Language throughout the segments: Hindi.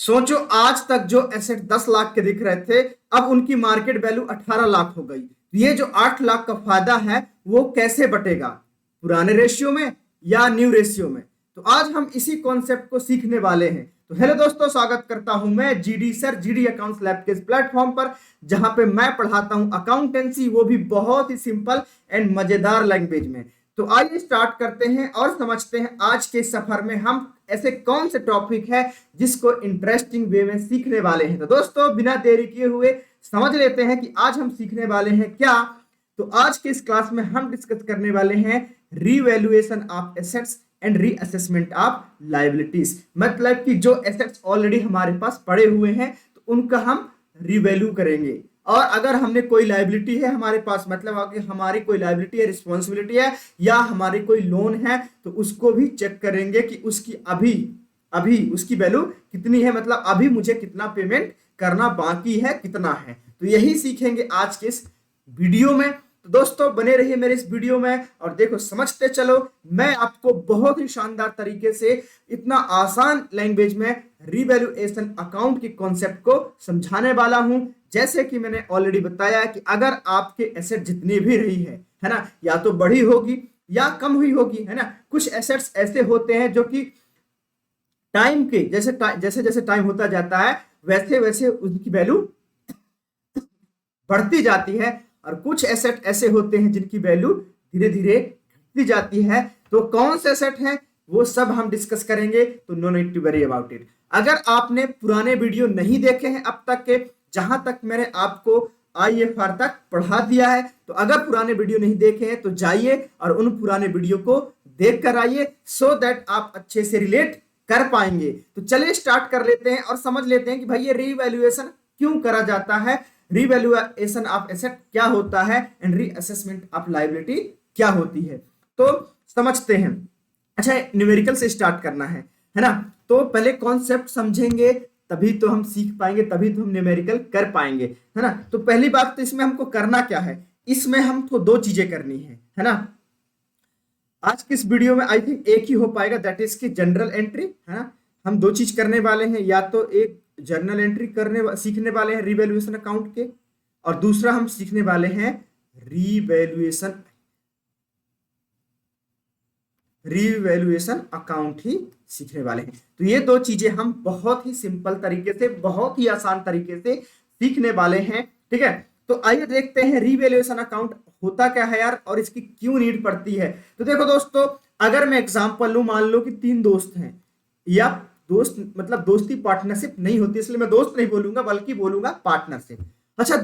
सोचो आज तक जो एसेट 10 लाख के दिख रहे थे, अब उनकी मार्केट वैल्यू 18 लाख हो गई। ये जो 8 लाख का फायदा है वो कैसे बटेगा, पुराने रेशियो में या न्यू रेशियो में? तो आज हम इसी कॉन्सेप्ट को सीखने वाले हैं। तो हेलो दोस्तों, स्वागत करता हूं मैं GD sir, GD accounts lab के इस प्लेटफॉर्म पर, जहां पे मैं पढ़ाता हूं अकाउंटेंसी, वो भी बहुत ही सिंपल एंड मजेदार लैंग्वेज में। तो आइए स्टार्ट करते हैं और समझते हैं आज के सफर में हम ऐसे कौन से टॉपिक है जिसको इंटरेस्टिंग वे में सीखने वाले हैं। तो दोस्तों, बिना देरी किए हुए समझ लेते हैं कि आज हम सीखने वाले हैं क्या। तो आज के इस क्लास में हम डिस्कस करने वाले हैं revaluation of assets and reassessment of liabilities. मतलब कि जो एसेट्स ऑलरेडी हमारे पास पड़े हुए हैं तो उनका हम रीवैल्यू करेंगे, और अगर हमने कोई लायबिलिटी है हमारे पास, मतलब अगर हमारी कोई लायबिलिटी है, रिस्पॉन्सिबिलिटी है, या हमारी कोई लोन है, तो उसको भी चेक करेंगे कि उसकी अभी उसकी वैल्यू कितनी है, मतलब अभी मुझे कितना पेमेंट करना बाकी है, कितना है। तो यही सीखेंगे आज के इस वीडियो में। तो दोस्तों, बने रहिए मेरे इस वीडियो में और देखो, समझते चलो। मैं आपको बहुत ही शानदार तरीके से, इतना आसान लैंग्वेज में रीवैल्यूएशन अकाउंट के कॉन्सेप्ट को समझाने वाला हूं। जैसे कि मैंने ऑलरेडी बताया कि अगर आपके एसेट जितनी भी रही है ना, या तो बढ़ी होगी या कम हुई होगी, है ना। कुछ एसेट्स ऐसे होते हैं जो कि टाइम के जैसे जैसे टाइम होता जाता है वैसे वैसे उनकी वैल्यू बढ़ती जाती है, और कुछ एसेट ऐसे होते हैं जिनकी वैल्यू धीरे धीरे घटती जाती है। तो कौन से एसेट हैं वो सब हम डिस्कस करेंगे, तो no need to worry about it. अगर आपने पुराने वीडियो नहीं देखे हैं अब तक के, जहां तक मैंने आपको IFR तक पढ़ा दिया है, तो अगर पुराने वीडियो नहीं देखे हैं तो जाइए और उन पुराने वीडियो को देख कर आइए, सो दैट आप अच्छे से रिलेट कर पाएंगे। तो चलिए स्टार्ट कर लेते हैं और समझ लेते हैं कि भाई ये रीवैल्यूएशन क्यों करा जाता है, रीवैल्यूएशन ऑफ एसेट क्या होता है, एंड रीअसेसमेंट ऑफ लायबिलिटी क्या होती है। तो समझते हैं। अच्छा, न्यूमेरिकल से स्टार्ट करना है ना। तो पहले कॉन्सेप्ट समझेंगे, तभी तो हम सीख पाएंगे, तभी तो हम न्यूमेरिकल कर पाएंगे, है ना। तो पहली बात तो इसमें हमको करना क्या है, इसमें हमको दो चीजें करनी है ना। आज की इस वीडियो में आई थिंक एक ही हो पाएगा, दैट इज की जनरल एंट्री, है ना। हम दो चीज करने वाले हैं, या तो एक जर्नल एंट्री सीखने वाले हैं रीवैल्यूएशन अकाउंट के, और दूसरा हम सीखने वाले हैं रीवैल्यूएशन अकाउंट ही सीखने वाले हैं। तो ये दो चीजें हम बहुत ही सिंपल तरीके से, बहुत ही आसान तरीके से सीखने वाले हैं, ठीक है। तो आइए देखते हैं रीवैल्यूएशन अकाउंट होता क्या है यार, और इसकी क्यों नीड पड़ती है। तो देखो दोस्तों, अगर मैं एग्जांपल लूं, मान लो कि 3 दोस्त हैं, या दोस्त मतलब दोस्ती पार्टनरशिप नहीं होती, इसलिए मैं दोस्त नहीं बोलूंगा बल्कि बोलूंगा पार्टनरशिप। अच्छा,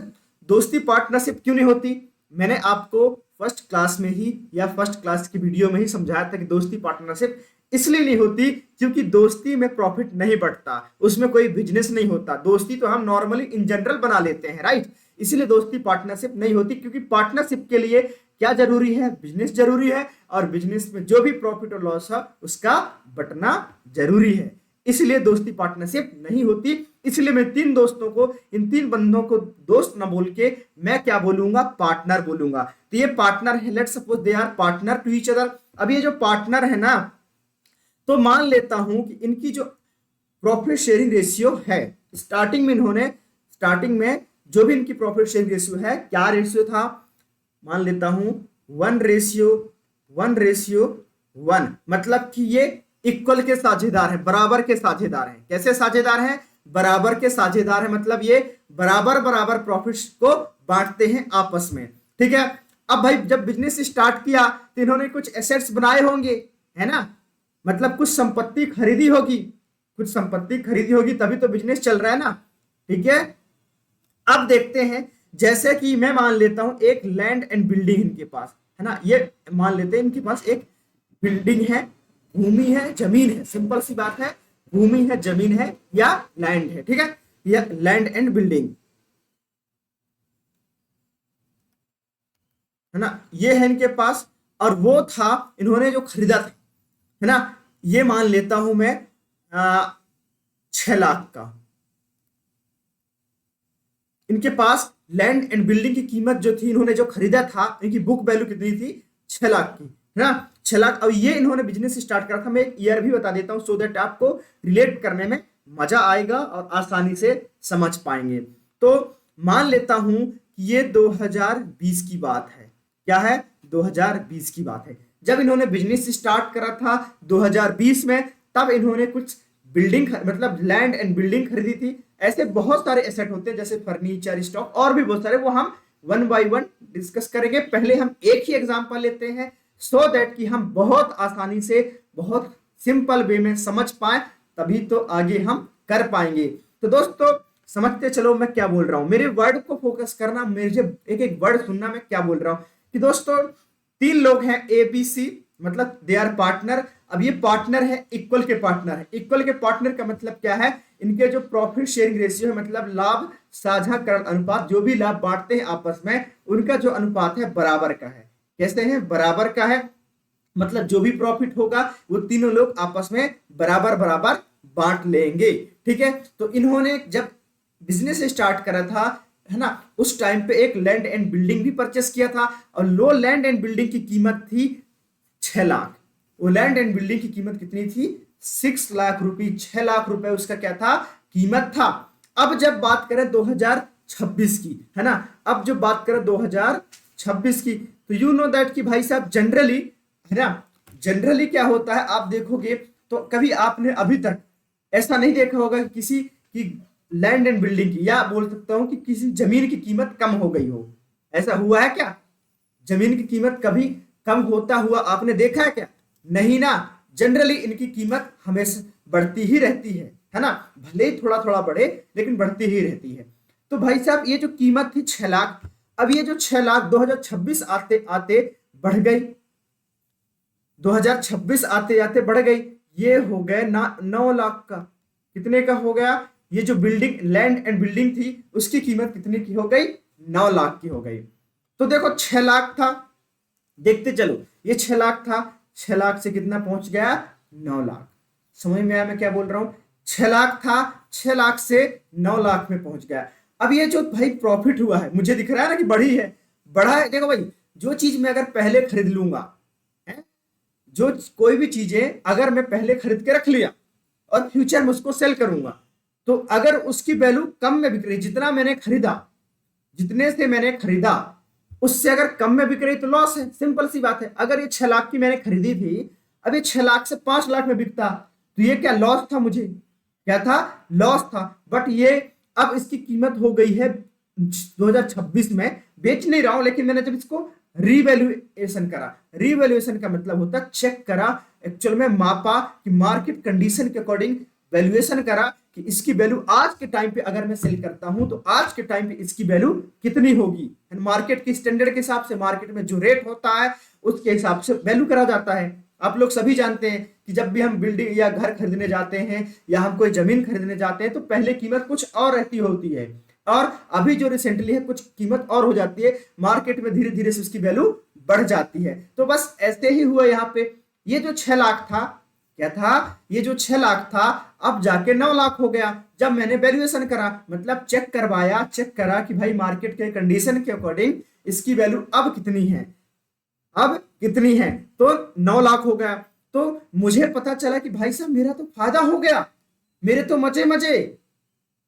दोस्ती पार्टनरशिप क्यों नहीं होती? मैंने आपको फर्स्ट क्लास में ही या फर्स्ट क्लास की वीडियो में ही समझाया था कि दोस्ती पार्टनरशिप इसलिए नहीं होती क्योंकि दोस्ती में प्रॉफिट नहीं बढ़ता, उसमें कोई बिजनेस नहीं होता। दोस्ती तो हम नॉर्मली इन जनरल बना लेते हैं, राइट। इसीलिए दोस्ती पार्टनरशिप नहीं होती, क्योंकि पार्टनरशिप के लिए क्या जरूरी है, बिजनेस जरूरी है, और बिजनेस में जो भी प्रॉफिट और लॉस है उसका बंटना जरूरी है। इसलिए दोस्ती पार्टनरशिप नहीं होती। इसलिए मैं 3 दोस्तों को, इन 3 बंदों को दोस्त ना बोल के मैं क्या बोलूंगा, पार्टनर बोलूंगा। तो ये पार्टनर है, let's suppose they are partner to each other. अब ये जो पार्टनर है ना, तो मान लेता हूं कि इनकी जो प्रॉफिट शेयरिंग रेशियो है, स्टार्टिंग में जो भी इनकी प्रॉफिट शेयरिंग रेशियो है, क्या रेशियो था, मान लेता हूं 1:1, मतलब कि ये इक्वल के साझेदार है, बराबर के साझेदार हैं। कैसे साझेदार हैं? बराबर के साझेदार है, मतलब ये बराबर बराबर प्रॉफिट्स को बांटते हैं आपस में, ठीक है। अब भाई जब बिजनेस स्टार्ट किया तो इन्होंने कुछ एसेट्स बनाए होंगे, है ना, मतलब कुछ संपत्ति खरीदी होगी, तभी तो बिजनेस चल रहा है ना, ठीक है। अब देखते हैं, जैसे कि मैं मान लेता हूं एक लैंड एंड बिल्डिंग इनके पास है ना, ये मान लेते हैं इनके पास एक बिल्डिंग है, भूमि है, जमीन है, सिंपल सी बात है, भूमि है, जमीन है, या लैंड है, ठीक है। या लैंड एंड बिल्डिंग, है ना, ये है इनके पास। और वो था, इन्होंने जो खरीदा था, है ना, ये मान लेता हूं मैं 6 लाख का। इनके पास लैंड एंड बिल्डिंग की कीमत जो थी, इन्होंने जो खरीदा था, इनकी बुक वैल्यू कितनी थी, 6 लाख की, है ना, 6 लाख। अब ये इन्होंने बिजनेस स्टार्ट करा था, मैं एक ईयर भी बता देता हूं सो दैट आपको रिलेट करने में मजा आएगा और आसानी से समझ पाएंगे। तो मान लेता हूं कि ये 2020 की बात है। क्या है? 2020 की बात है, जब इन्होंने बिजनेस स्टार्ट करा था 2020 में, तब इन्होंने कुछ बिल्डिंग मतलब लैंड एंड बिल्डिंग खरीदी थी। ऐसे बहुत सारे एसेट होते हैं जैसे फर्नीचर, स्टॉक और भी बहुत सारे, वो हम वन बाय वन डिस्कस करेंगे। पहले हम एक ही एग्जांपल लेते हैं सो दैट कि हम बहुत आसानी से, बहुत सिंपल वे में समझ पाए, तभी तो आगे हम कर पाएंगे। तो दोस्तों समझते चलो मैं क्या बोल रहा हूं, मेरे वर्ड को फोकस करना, मुझे एक एक वर्ड सुनना मैं क्या बोल रहा हूं। कि दोस्तों 3 लोग हैं ए बी सी, मतलब दे आर पार्टनर। अब ये पार्टनर है, इक्वल के पार्टनर है। इक्वल के पार्टनर का मतलब क्या है? इनके जो प्रॉफिट शेयरिंग रेशियो है, मतलब लाभ साझाकरण अनुपात, जो भी लाभ बांटते हैं आपस में, उनका जो अनुपात है बराबर का है। कैसे है? बराबर का है, मतलब जो भी प्रॉफिट होगा वो तीनों लोग आपस में बराबर बराबर बांट लेंगे। ठीक है, तो इन्होंने जब बिजनेस स्टार्ट करा था, है ना, उस टाइम पे एक लैंड एंड बिल्डिंग भी परचेस किया था, और लो लैंड एंड बिल्डिंग की कीमत थी 6 लाख। वो लैंड एंड बिल्डिंग की कीमत कितनी थी? 6 लाख रुपए। 6 लाख रुपए उसका क्या था? कीमत था। अब जब बात करें 2026 की, है ना, अब जो बात करें 2026 की, तो यू नो दैट कि भाई साहब जनरली, है ना, जनरली क्या होता है आप देखोगे तो कभी आपने अभी तक ऐसा नहीं देखा होगा कि किसी की लैंड एंड बिल्डिंग की, या बोल सकता हूं कि किसी जमीन की कीमत कम हो गई हो। ऐसा हुआ है क्या? जमीन की कीमत कभी कम होता हुआ आपने देखा है क्या? नहीं ना। जनरली इनकी कीमत हमेशा बढ़ती ही रहती है ना, भले ही थोड़ा थोड़ा बढ़े लेकिन बढ़ती ही रहती है। तो भाई साहब ये जो कीमत थी 6 लाख, अब ये जो 6 लाख 2026 आते आते बढ़ गई, 2026 आते आते बढ़ गई, ये हो गए ना 9 लाख का। कितने का हो गया? ये जो बिल्डिंग लैंड एंड बिल्डिंग थी उसकी कीमत कितने की हो गई? 9 लाख की हो गई। तो देखो 6 लाख था, देखते चलो, ये 6 लाख था, 6 लाख से कितना पहुंच गया? 9 लाख। समझ में आया मैं क्या बोल रहा हूं? 6 लाख था, 6 लाख से 9 लाख में पहुंच गया। अब ये जो भाई प्रॉफिट हुआ है, मुझे दिख रहा है ना कि बढ़ी है, बढ़ा है। देखो भाई, जो चीज मैं अगर पहले खरीद लूंगा, है, जो कोई भी चीजें अगर मैं पहले खरीद के रख लिया और फ्यूचर में उसको सेल करूंगा, तो अगर उसकी वैल्यू कम में बिक रही, जितना मैंने खरीदा, जितने से मैंने खरीदा उससे अगर कम में बिक रही तो लॉस है। सिंपल सी बात है। अगर ये 6 लाख की मैंने खरीदी थी, अब ये 6 लाख से 5 लाख में बिकता, तो ये क्या लॉस था? मुझे क्या था? लॉस था। बट ये अब इसकी कीमत हो गई है 2026 में, बेच नहीं रहा हूं, लेकिन मैंने जब इसको रीवैल्यूएशन करा, रीवैल्यूएशन का मतलब होता है चेक करा, एक्चुअल में मापा कि मार्केट कंडीशन के अकॉर्डिंग वैल्यूएशन करा कि इसकी वैल्यू आज के टाइम पे अगर मैं सेल करता हूं तो आज के टाइम पे इसकी वैल्यू कितनी होगी। मार्केट के स्टैंडर्ड के हिसाब से, मार्केट में जो रेट होता है उसके हिसाब से वैल्यू करा जाता है। आप लोग सभी जानते हैं कि जब भी हम बिल्डिंग या घर खरीदने जाते हैं या हम कोई जमीन खरीदने जाते हैं तो पहले कीमत कुछ और रहती होती है, और अभी जो रिसेंटली है कुछ कीमत और हो जाती है, मार्केट में धीरे धीरे से उसकी वैल्यू बढ़ जाती है। तो बस ऐसे ही हुआ यहाँ पे। ये जो 6 लाख था, क्या था? ये जो 6 लाख था अब जाके 9 लाख हो गया, जब मैंने वैल्यूएशन करा, मतलब चेक करवाया, चेक करा कि भाई मार्केट के कंडीशन के अकॉर्डिंग इसकी वैल्यू अब कितनी है, अब कितनी है, तो 9 लाख हो गया। तो मुझे पता चला कि भाई साहब मेरा तो फायदा हो गया, मेरे तो मजे मजे,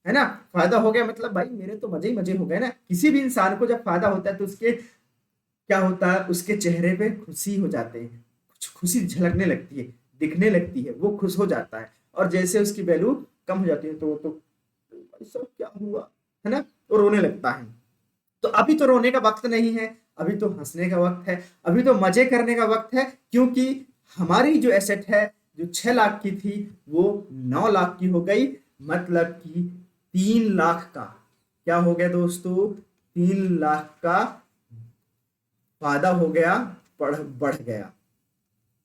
है ना, फायदा हो गया, मतलब भाई मेरे तो मजे ही मजे हो गए ना। किसी भी इंसान को जब फायदा होता है तो उसके क्या होता है, उसके चेहरे पे खुशी हो जाते हैं, कुछ खुशी झलकने लगती है, दिखने लगती है, वो खुश हो जाता है। और जैसे उसकी वैल्यू कम हो जाती है तो भाई साहब क्या हुआ, है ना, तो रोने लगता है। तो अभी तो रोने का वक्त नहीं है, अभी तो हंसने का वक्त है, अभी तो मजे करने का वक्त है, क्योंकि हमारी जो एसेट है जो 6 लाख की थी वो 9 लाख की हो गई, मतलब कि 3 लाख का क्या हो गया दोस्तों? 3 लाख का फायदा हो गया, बढ़ गया।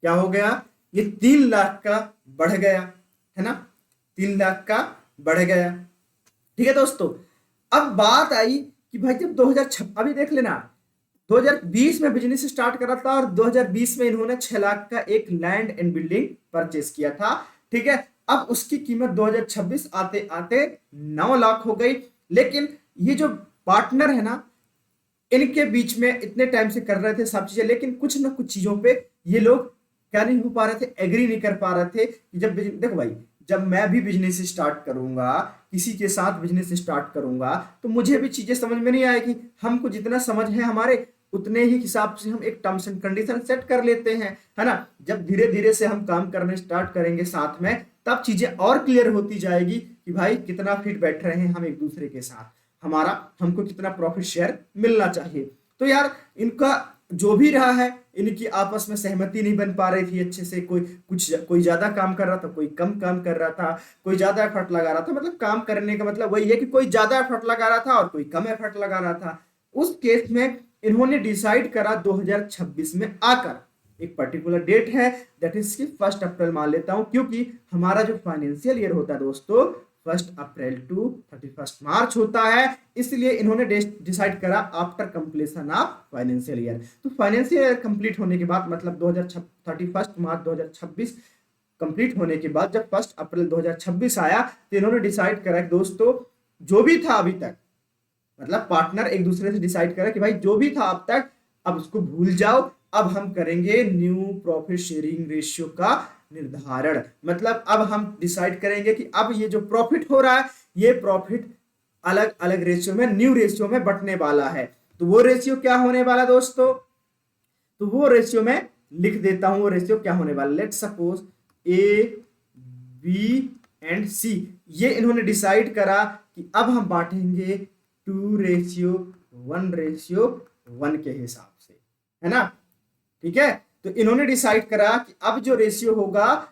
क्या हो गया? ये 3 लाख का बढ़ गया, है ना, 3 लाख का बढ़ गया। ठीक है दोस्तों, अब बात आई कि भाई जब 2006, अभी देख लेना, 2020 में बिजनेस स्टार्ट करा था और 2020 में इन्होंने 6 लाख का एक लैंड एंड बिल्डिंग परचेस किया था। ठीक है, अब उसकी कीमत 2026 आते आते 9 लाख हो गई। लेकिन ये जो पार्टनर है ना, इनके बीच में इतने टाइम से कर रहे थे सब चीजें, लेकिन कुछ ना कुछ चीजों पे ये लोग क्या नहीं हो पा रहे थे, एग्री नहीं कर पा रहे थे कि जब देखो भाई जब मैं भी बिजनेस स्टार्ट करूंगा, किसी के साथ बिजनेस स्टार्ट करूंगा, तो मुझे भी चीजें समझ में नहीं आएगी। हमको जितना समझ है हमारे, उतने ही हिसाब से हम एक टर्म्स एंड कंडीशन सेट कर लेते हैं, है ना। जब धीरे धीरे से हम काम करने स्टार्ट करेंगे साथ में, तब चीजें और क्लियर होती जाएगी कि भाई कितना फिट बैठ रहे हैं हम एक दूसरे के साथ, हमारा हमको कितना प्रॉफिट शेयर मिलना चाहिए। तो यार इनका जो भी रहा है, इनकी आपस में सहमति नहीं बन पा रही थी अच्छे से। कोई ज्यादा काम कर रहा था, कोई कम काम कर रहा था, कोई ज्यादा एफर्ट लगा रहा था। मतलब काम करने का मतलब वही है कि कोई ज्यादा एफर्ट लगा रहा था और कोई कम एफर्ट लगा रहा था। उस केस में इन्होंने डिसाइड करा 2026 में आकर, एक पर्टिकुलर डेट है, दैट इज की 1 अप्रैल मान लेता हूं, क्योंकि हमारा जो फाइनेंशियल ईयर होता है दोस्तों 1 अप्रैल टू 31 मार्च होता है, इसलिए इन्होंने डिसाइड करा after completion of financial year. तो फाइनेंशियल ईयर कंप्लीट होने के बाद, मतलब 31 मार्च 2026 कंप्लीट होने के बाद जब 1 अप्रैल 2026 आया, तो इन्होंने डिसाइड करा कि दोस्तों जो भी था अभी तक, मतलब पार्टनर एक दूसरे से डिसाइड करा कि भाई जो भी था अब तक, अब उसको भूल जाओ, अब हम करेंगे न्यू प्रॉफिट शेयरिंग रेशियो का निर्धारण। मतलब अब हम डिसाइड करेंगे कि अब ये जो प्रॉफिट हो रहा है, ये प्रॉफिट अलग अलग रेशियो में, न्यू रेशियो में बंटने वाला है। तो वो रेशियो क्या होने वाला दोस्तों, तो वो रेशियो में लिख देता हूं। वो रेशियो क्या होने वाला, let's suppose A B and C, ये इन्होंने डिसाइड करा कि अब हम बांटेंगे 2:1:1 के हिसाब से, है ना। ठीक है, तो इन्होंने डिसाइड करा कि अब जो रेशियो होगा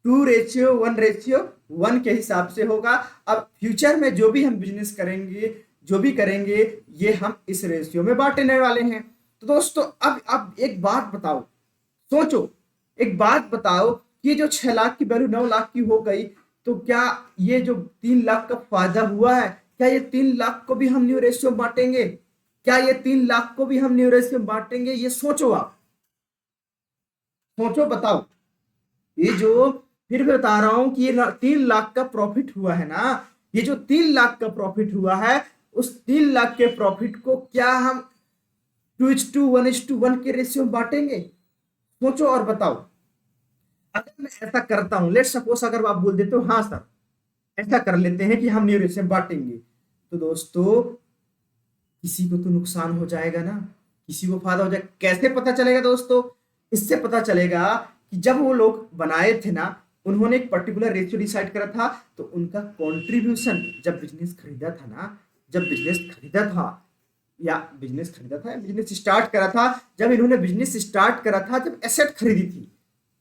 2:1:1 के हिसाब से होगा। अब फ्यूचर में जो भी हम बिजनेस करेंगे, जो भी करेंगे, ये हम इस रेशियो में बांटने वाले हैं। तो दोस्तों अब एक बात बताओ, सोचो, एक बात बताओ कि ये जो 6 लाख की वैल्यू 9 लाख की हो गई, तो क्या ये जो 3 लाख का फायदा हुआ है, क्या ये 3 लाख को भी हम न्यू रेशियो में बांटेंगे? क्या ये 3 लाख को भी हम न्यू रेशियो में बांटेंगे? ये सोचो, आप सोचो, बताओ। ये जो फिर भी बता रहा हूं कि ये 3 लाख का प्रॉफिट हुआ है ना, ये जो 3 लाख का प्रॉफिट हुआ है, उस 3 लाख के प्रॉफिट को क्या हम 2:1:1 के रेशियो में बांटेंगे? सोचो और बताओ। अगर मैं ऐसा करता हूं, लेट सपोज अगर आप बोल देते हो हाँ सर ऐसा कर लेते हैं कि हम न्यू रेशियो में बांटेंगे, तो दोस्तों किसी को तो नुकसान हो जाएगा ना, किसी को फायदा हो जाएगा। कैसे पता चलेगा दोस्तों? इससे पता चलेगा कि जब वो लोग बनाए थे ना, उन्होंने एक पर्टिकुलर रेशियो डिसाइड करा था, तो उनका कंट्रीब्यूशन जब बिजनेस खरीदा था ना, जब बिजनेस खरीदा था या बिजनेस स्टार्ट करा था, जब इन्होंने बिजनेस स्टार्ट करा था, जब एसेट खरीदी थी,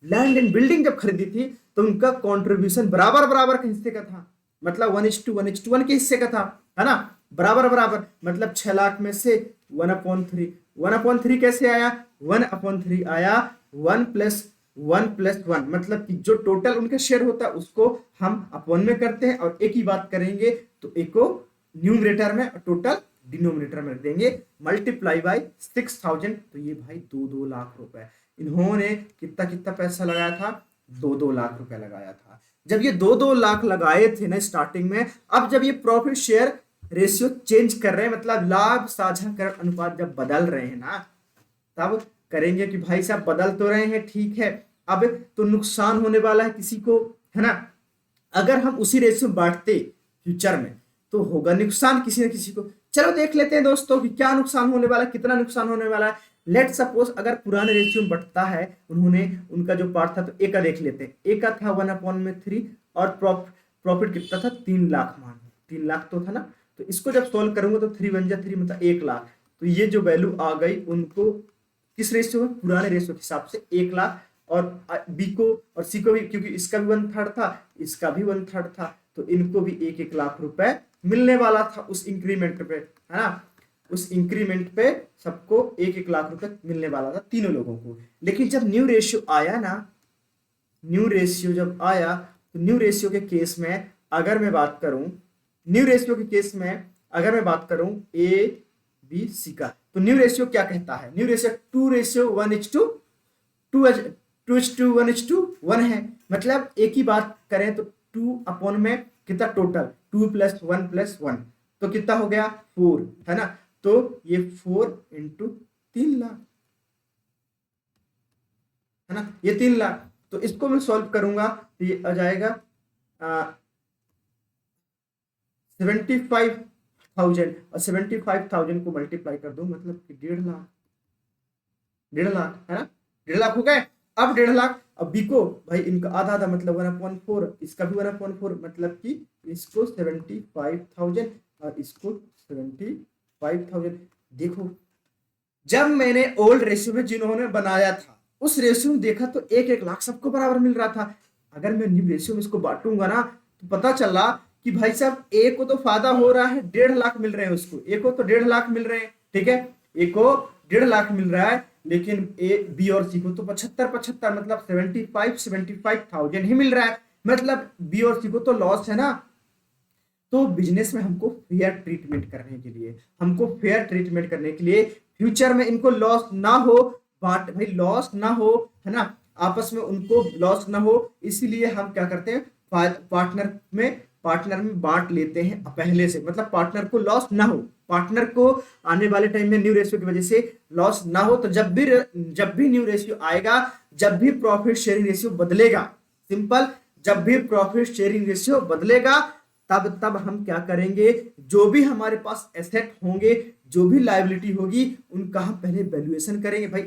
लैंड एंड बिल्डिंग जब खरीदी थी, तो उनका कंट्रीब्यूशन बराबर बराबर के हिस्से का था। मतलब 1:1:1 के हिस्से का था, है ना, बराबर बराबर। मतलब 6 लाख में से 1/3, 1/3 कैसे आया? 1/3 आया 1+1+1, मतलब कि जो टोटल उनका शेयर होता है उसको हम अपॉन में करते हैं, और एक ही बात करेंगे तो एक को न्यूमरेटर में और टोटल डिनोमिनेटर में रख देंगे, मल्टीप्लाई बाय 6000। तो ये भाई 2-2 लाख रुपए इन्होंने कितना कितना पैसा लगाया था? 2-2 लाख रुपए लगाया था। जब ये 2-2 लाख लगाए थे ना स्टार्टिंग में, अब जब ये प्रॉफिट शेयर रेशियो चेंज कर रहे हैं, मतलब लाभ साझाकरण अनुपात जब बदल रहे हैं ना, तब करेंगे कि भाई साहब बदल तो रहे हैं, ठीक है, अब तो नुकसान होने वाला है किसी को, है ना। अगर हम उसी रेशियो में बांटते फ्यूचर में, तो होगा नुकसान किसी न किसी को। चलो देख लेते हैं दोस्तों कि क्या नुकसान होने वाला है, कितना नुकसान होने वाला है। लेट सपोज अगर पुराने रेशियो में बढ़ता है, उन्होंने उनका जो पार्ट था, तो ए का देख लेते हैं। ए का था 1/3 और प्रॉफिट कितना था? 3 लाख, मान 3 लाख तो था ना। तो इसको जब सोल्व करूंगा तो 3 × 3 मतलब 1 लाख। तो ये जो वैल्यू आ गई उनको किस रेशियो में? पुराने रेशियो के हिसाब से 1 लाख। और बी को और सी को भी, क्योंकि इसका भी 1/3 था, इसका भी 1/3 था, तो इनको भी 1-1 लाख रुपए मिलने वाला था उस इंक्रीमेंट पे, है ना। उस इंक्रीमेंट पे सबको 1-1 लाख रुपए मिलने वाला था तीनों लोगों को। लेकिन जब न्यू रेशियो आया ना, न्यू रेशियो जब आया, तो न्यू रेशियो के केस में अगर मैं बात करूं, न्यू रेशियो के केस में अगर मैं बात करूं ए बी सी का, तो न्यू रेशियो क्या कहता है? न्यू रेशियो 2:1:1 है। मतलब एक ही बात करें तो 2 में कितना टोटल? 2+1+1, तो कितना हो गया? 4, है ना। तो ये 4 × 3 लाख, है ना, ये 3 लाख। तो इसको मैं सॉल्व करूंगा तो ये आ जाएगा 75,000 और 75,000 को मल्टीप्लाई कर दो, मतलब कि 1.5 लाख, 1.5 लाख है ना, 1.5 लाख हो गए। अब 1.5 लाख, अब बी को भाई इनका आधा आधा मतलब 1/4, इसका भी 1/4, मतलब कि इसको 75,000 और इसको 75,000। देखो जब मैंने ओल्ड रेशियो में जिन्होंने बनाया था उस रेशियो में देखा तो 1-1 लाख सबको बराबर मिल रहा था। अगर मैं न्यू रेशियो में इसको बांटूंगा ना तो पता चला कि भाई साहब ए को तो फायदा हो रहा है, 1.5 लाख मिल रहे हैं उसको, ए को तो 1.5 लाख मिल रहे हैं, ठीक है, ए को 1.5 लाख मिल रहा है, लेकिन ए बी और सी को तो 75 मतलब 75,000 ही मिल रहा है, मतलब बी और सी को तो लॉस है ना। तो बिजनेस में हमको फेयर ट्रीटमेंट करने के लिए, फ्यूचर में इनको लॉस ना हो, भाई लॉस ना हो, है ना, आपस में उनको लॉस ना हो, इसीलिए हम क्या करते हैं, पार्टनर में बांट लेते हैं पहले से, मतलब पार्टनर को लॉस ना हो, पार्टनर को आने वाले टाइम में न्यू रेशियो की वजह से लॉस ना हो। तो जब भी न्यू रेशियो आएगा, जब भी प्रॉफिट शेयरिंग रेशियो बदलेगा, सिंपल, जब भी प्रॉफिट शेयरिंग रेशियो बदलेगा तब हम क्या करेंगे, जो भी हमारे पास एसेट होंगे, जो भी लायबिलिटी होगी, उनका हम पहले वैल्यूएशन करेंगे। भाई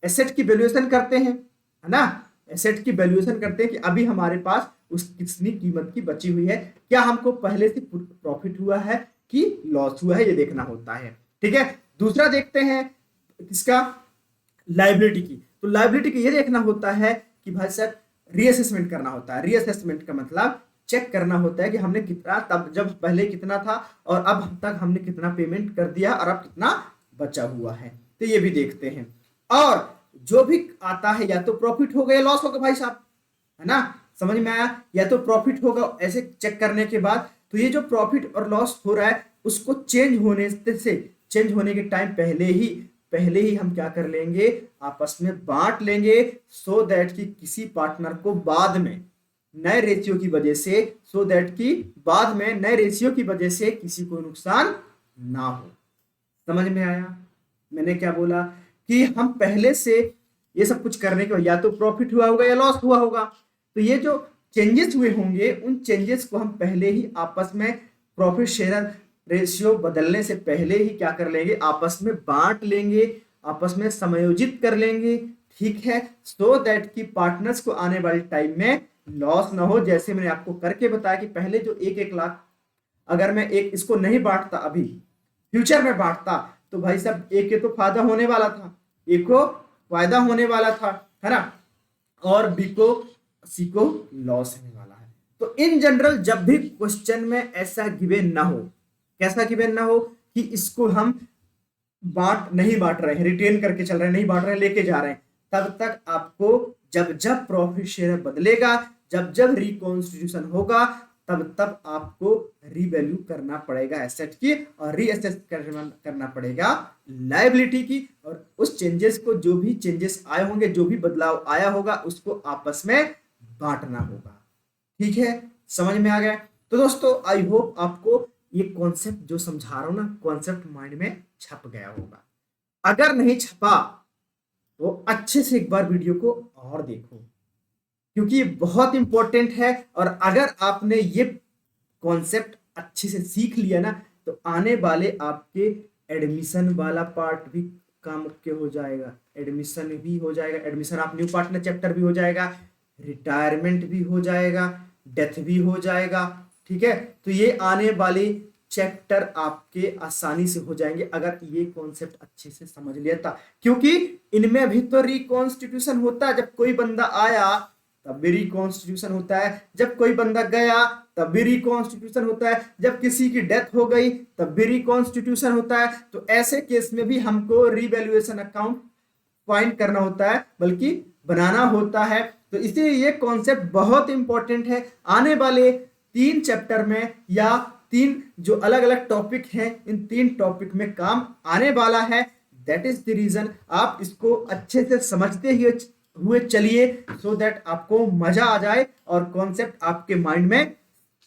एसेट की वैल्यूएशन करते हैं, है ना, एसेट की वैल्यूएशन करते हैं कि अभी हमारे पास उस कितनी कीमत की बची हुई है, क्या हमको पहले से प्रॉफिट हुआ है कि लॉस हुआ है, ये देखना होता है, ठीक है। दूसरा देखते हैं किसका, लायबिलिटी की। तो लायबिलिटी की ये देखना होता है कि भाई साहब रीअसेसमेंट करना होता है। रीअसेसमेंट का मतलब चेक करना होता है कि हमने कितना, तब जब पहले कितना था और अब तक हमने कितना पेमेंट कर दिया और अब कितना बचा हुआ है, तो ये भी देखते हैं। और जो भी आता है या तो प्रॉफिट होगा या लॉस होगा भाई साहब, है ना, समझ में आया, या तो प्रॉफिट होगा, ऐसे चेक करने के बाद तो ये जो प्रॉफिट और लॉस हो रहा है उसको चेंज होने के टाइम पहले ही हम क्या कर लेंगे, आपस में बांट लेंगे, सो दैट कि किसी पार्टनर को बाद में नए रेशियो की वजह से किसी को नुकसान ना हो। समझ में आया मैंने क्या बोला, कि हम पहले से ये सब कुछ करने के बाद या तो प्रॉफिट हुआ होगा या लॉस हुआ होगा, तो ये जो चेंजेस हुए होंगे उन चेंजेस को हम पहले ही आपस में प्रॉफिट शेयर रेशियो बदलने से पहले ही क्या कर लेंगे, आपस में बांट लेंगे, आपस में समायोजित कर लेंगे, ठीक है, सो दैट कि पार्टनर्स को आने वाले टाइम में लॉस ना हो। जैसे मैंने आपको करके बताया कि पहले जो 1-1 लाख, अगर मैं एक इसको नहीं बांटता, अभी फ्यूचर में बांटता, तो भाई साहब एक के तो फायदा होने वाला था, एक को फायदा होने वाला था, है ना, और बी को सी को लॉस होने वाला है। तो इन जनरल जब भी क्वेश्चन में ऐसा गिवन ना हो, कैसा गिवन ना हो कि इसको हम नहीं बांट रहे हैं, रिटेन करके चल रहे हैं, नहीं बांट रहे हैं, लेके जा रहे हैं, तब तक आपको जब प्रॉफिट शेयर बदलेगा, जब रिकॉन्स्टिट्यूशन होगा, तब आपको रीवैल्यू करना पड़ेगा एसेट की और रीअसेस करना पड़ेगा लायबिलिटी की, और उस चेंजेस को, जो भी चेंजेस आए होंगे, जो भी बदलाव आया होगा, उसको आपस में बांटना होगा। ठीक है, समझ में आ गया। तो दोस्तों आई होप आपको ये कॉन्सेप्ट जो समझा रहा हूं ना, कॉन्सेप्ट माइंड में छप गया होगा। अगर नहीं छपा तो अच्छे से एक बार वीडियो को और देखो, क्योंकि ये बहुत इंपॉर्टेंट है, और अगर आपने ये कॉन्सेप्ट अच्छे से सीख लिया ना, तो आने वाले आपके एडमिशन वाला पार्ट भी काम के हो जाएगा, एडमिशन भी हो जाएगा, एडमिशन आप न्यू पार्टनर चैप्टर भी हो जाएगा, रिटायरमेंट भी हो जाएगा, डेथ भी हो जाएगा, ठीक है। तो ये आने वाले चैप्टर आपके आसानी से हो जाएंगे अगर ये कॉन्सेप्ट अच्छे से समझ लिया था, क्योंकि इनमें भी तो रिकॉन्स्टिट्यूशन होता है, जब कोई बंदा आया तब भी रिकॉन्स्टिट्यूशन होता है, जब कोई बंदा गया तब भी रिकॉन्स्टिट्यूशन होता है, जब किसी की डेथ हो गई तब भी रिकॉन्स्टिट्यूशन होता है। तो ऐसे केस में भी हमको रिवैल्यूएशन अकाउंट फाइंड करना होता है, बल्कि बनाना होता है। तो इसलिए ये कॉन्सेप्ट बहुत इंपॉर्टेंट है, आने वाले 3 चैप्टर में या 3 जो अलग अलग टॉपिक हैं, इन 3 टॉपिक में काम आने वाला है। दैट इज द रीजन आप इसको अच्छे से समझते हुए चलिए, सो दैट आपको मजा आ जाए और कॉन्सेप्ट आपके माइंड में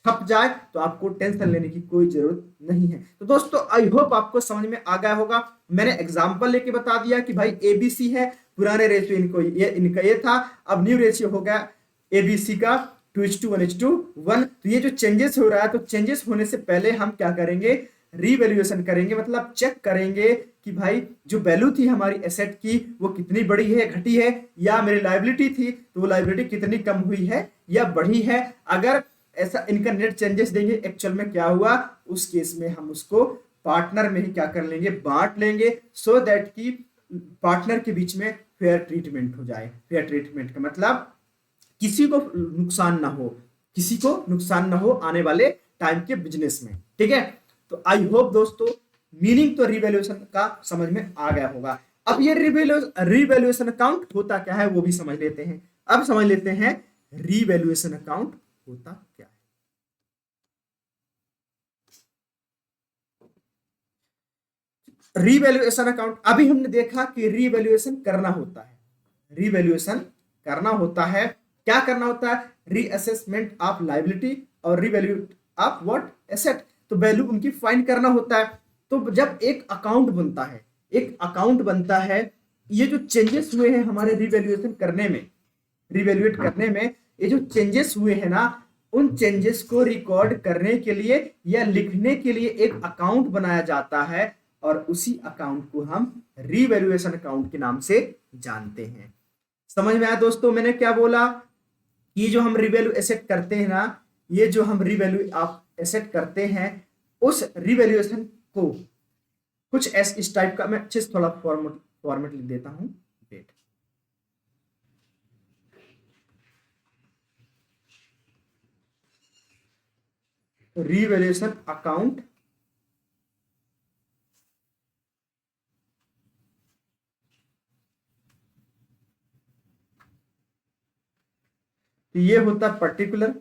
छप जाए, तो आपको टेंशन लेने की कोई जरूरत नहीं है। तो दोस्तों आई होप आपको समझ में आ गया होगा। मैंने एग्जांपल लेके बता दिया कि भाई एबीसी है, पुराने रेशियो इनका ये था, अब न्यू रेशियो हो गया एबीसी का, 2:1:1। तो ये जो चेंजेस हो रहा है, तो चेंजेस होने से पहले हम क्या करेंगे, रीवैल्यूएशन करेंगे, मतलब चेक करेंगे कि भाई जो वैल्यू थी हमारी एसेट की वो कितनी बड़ी है, घटी है, या मेरी लायबिलिटी थी तो वो लायबिलिटी कितनी कम हुई है या बढ़ी है। अगर ऐसा इनका नेट चेंजेस देंगे एक्चुअल में क्या हुआ, उस केस में हम उसको पार्टनर में ही क्या कर लेंगे, बांट लेंगे, सो दैट कि पार्टनर के बीच में फेयर ट्रीटमेंट हो जाए। फेयर ट्रीटमेंट का मतलब किसी को नुकसान ना हो, किसी को नुकसान ना हो आने वाले टाइम के बिजनेस में। ठीक है, तो आई होप दोस्तों मीनिंग तो रिवैल्यूएशन का समझ में आ गया होगा। अब ये रिवैल्यूएशन अकाउंट होता क्या है वो भी समझ लेते हैं। अब समझ लेते हैं रिवैल्यूएशन अकाउंट होता क्या है। रिवैल्यूएशन अकाउंट, अभी हमने देखा कि रिवैल्यूएशन करना होता है, रिवैल्यूएशन करना होता है। क्या करना होता है, रीअसेसमेंट ऑफ लायबिलिटी और रिवैल्यू ऑफ व्हाट, एसेट। तो वैल्यू उनकी फाइंड करना होता है। तो जब एक अकाउंट बनता है, एक अकाउंट बनता है, ये जो चेंजेस हुए हैं हमारे रिवैल्यूएशन करने में, रिवैल्यूएट करने में, ये जो चेंजेस हुए हैं ना, उन चेंजेस को रिकॉर्ड करने के लिए या लिखने के लिए एक अकाउंट बनाया जाता है, और उसी अकाउंट को हम रिवैल्यूएशन अकाउंट के नाम से जानते हैं। समझ में आया दोस्तों मैंने क्या बोला, ये जो हम रिवैल्यू एसेट करते हैं ना, ये जो हम रिवैल्यू ऑफ एसेट करते हैं, उस रिवैल्यूएशन को कुछ इस टाइप का, मैं अच्छे से थोड़ा फॉर्मेट लिख देता हूं, डेट। रिवैल्यूएशन अकाउंट ये होता पर्टिकुलर,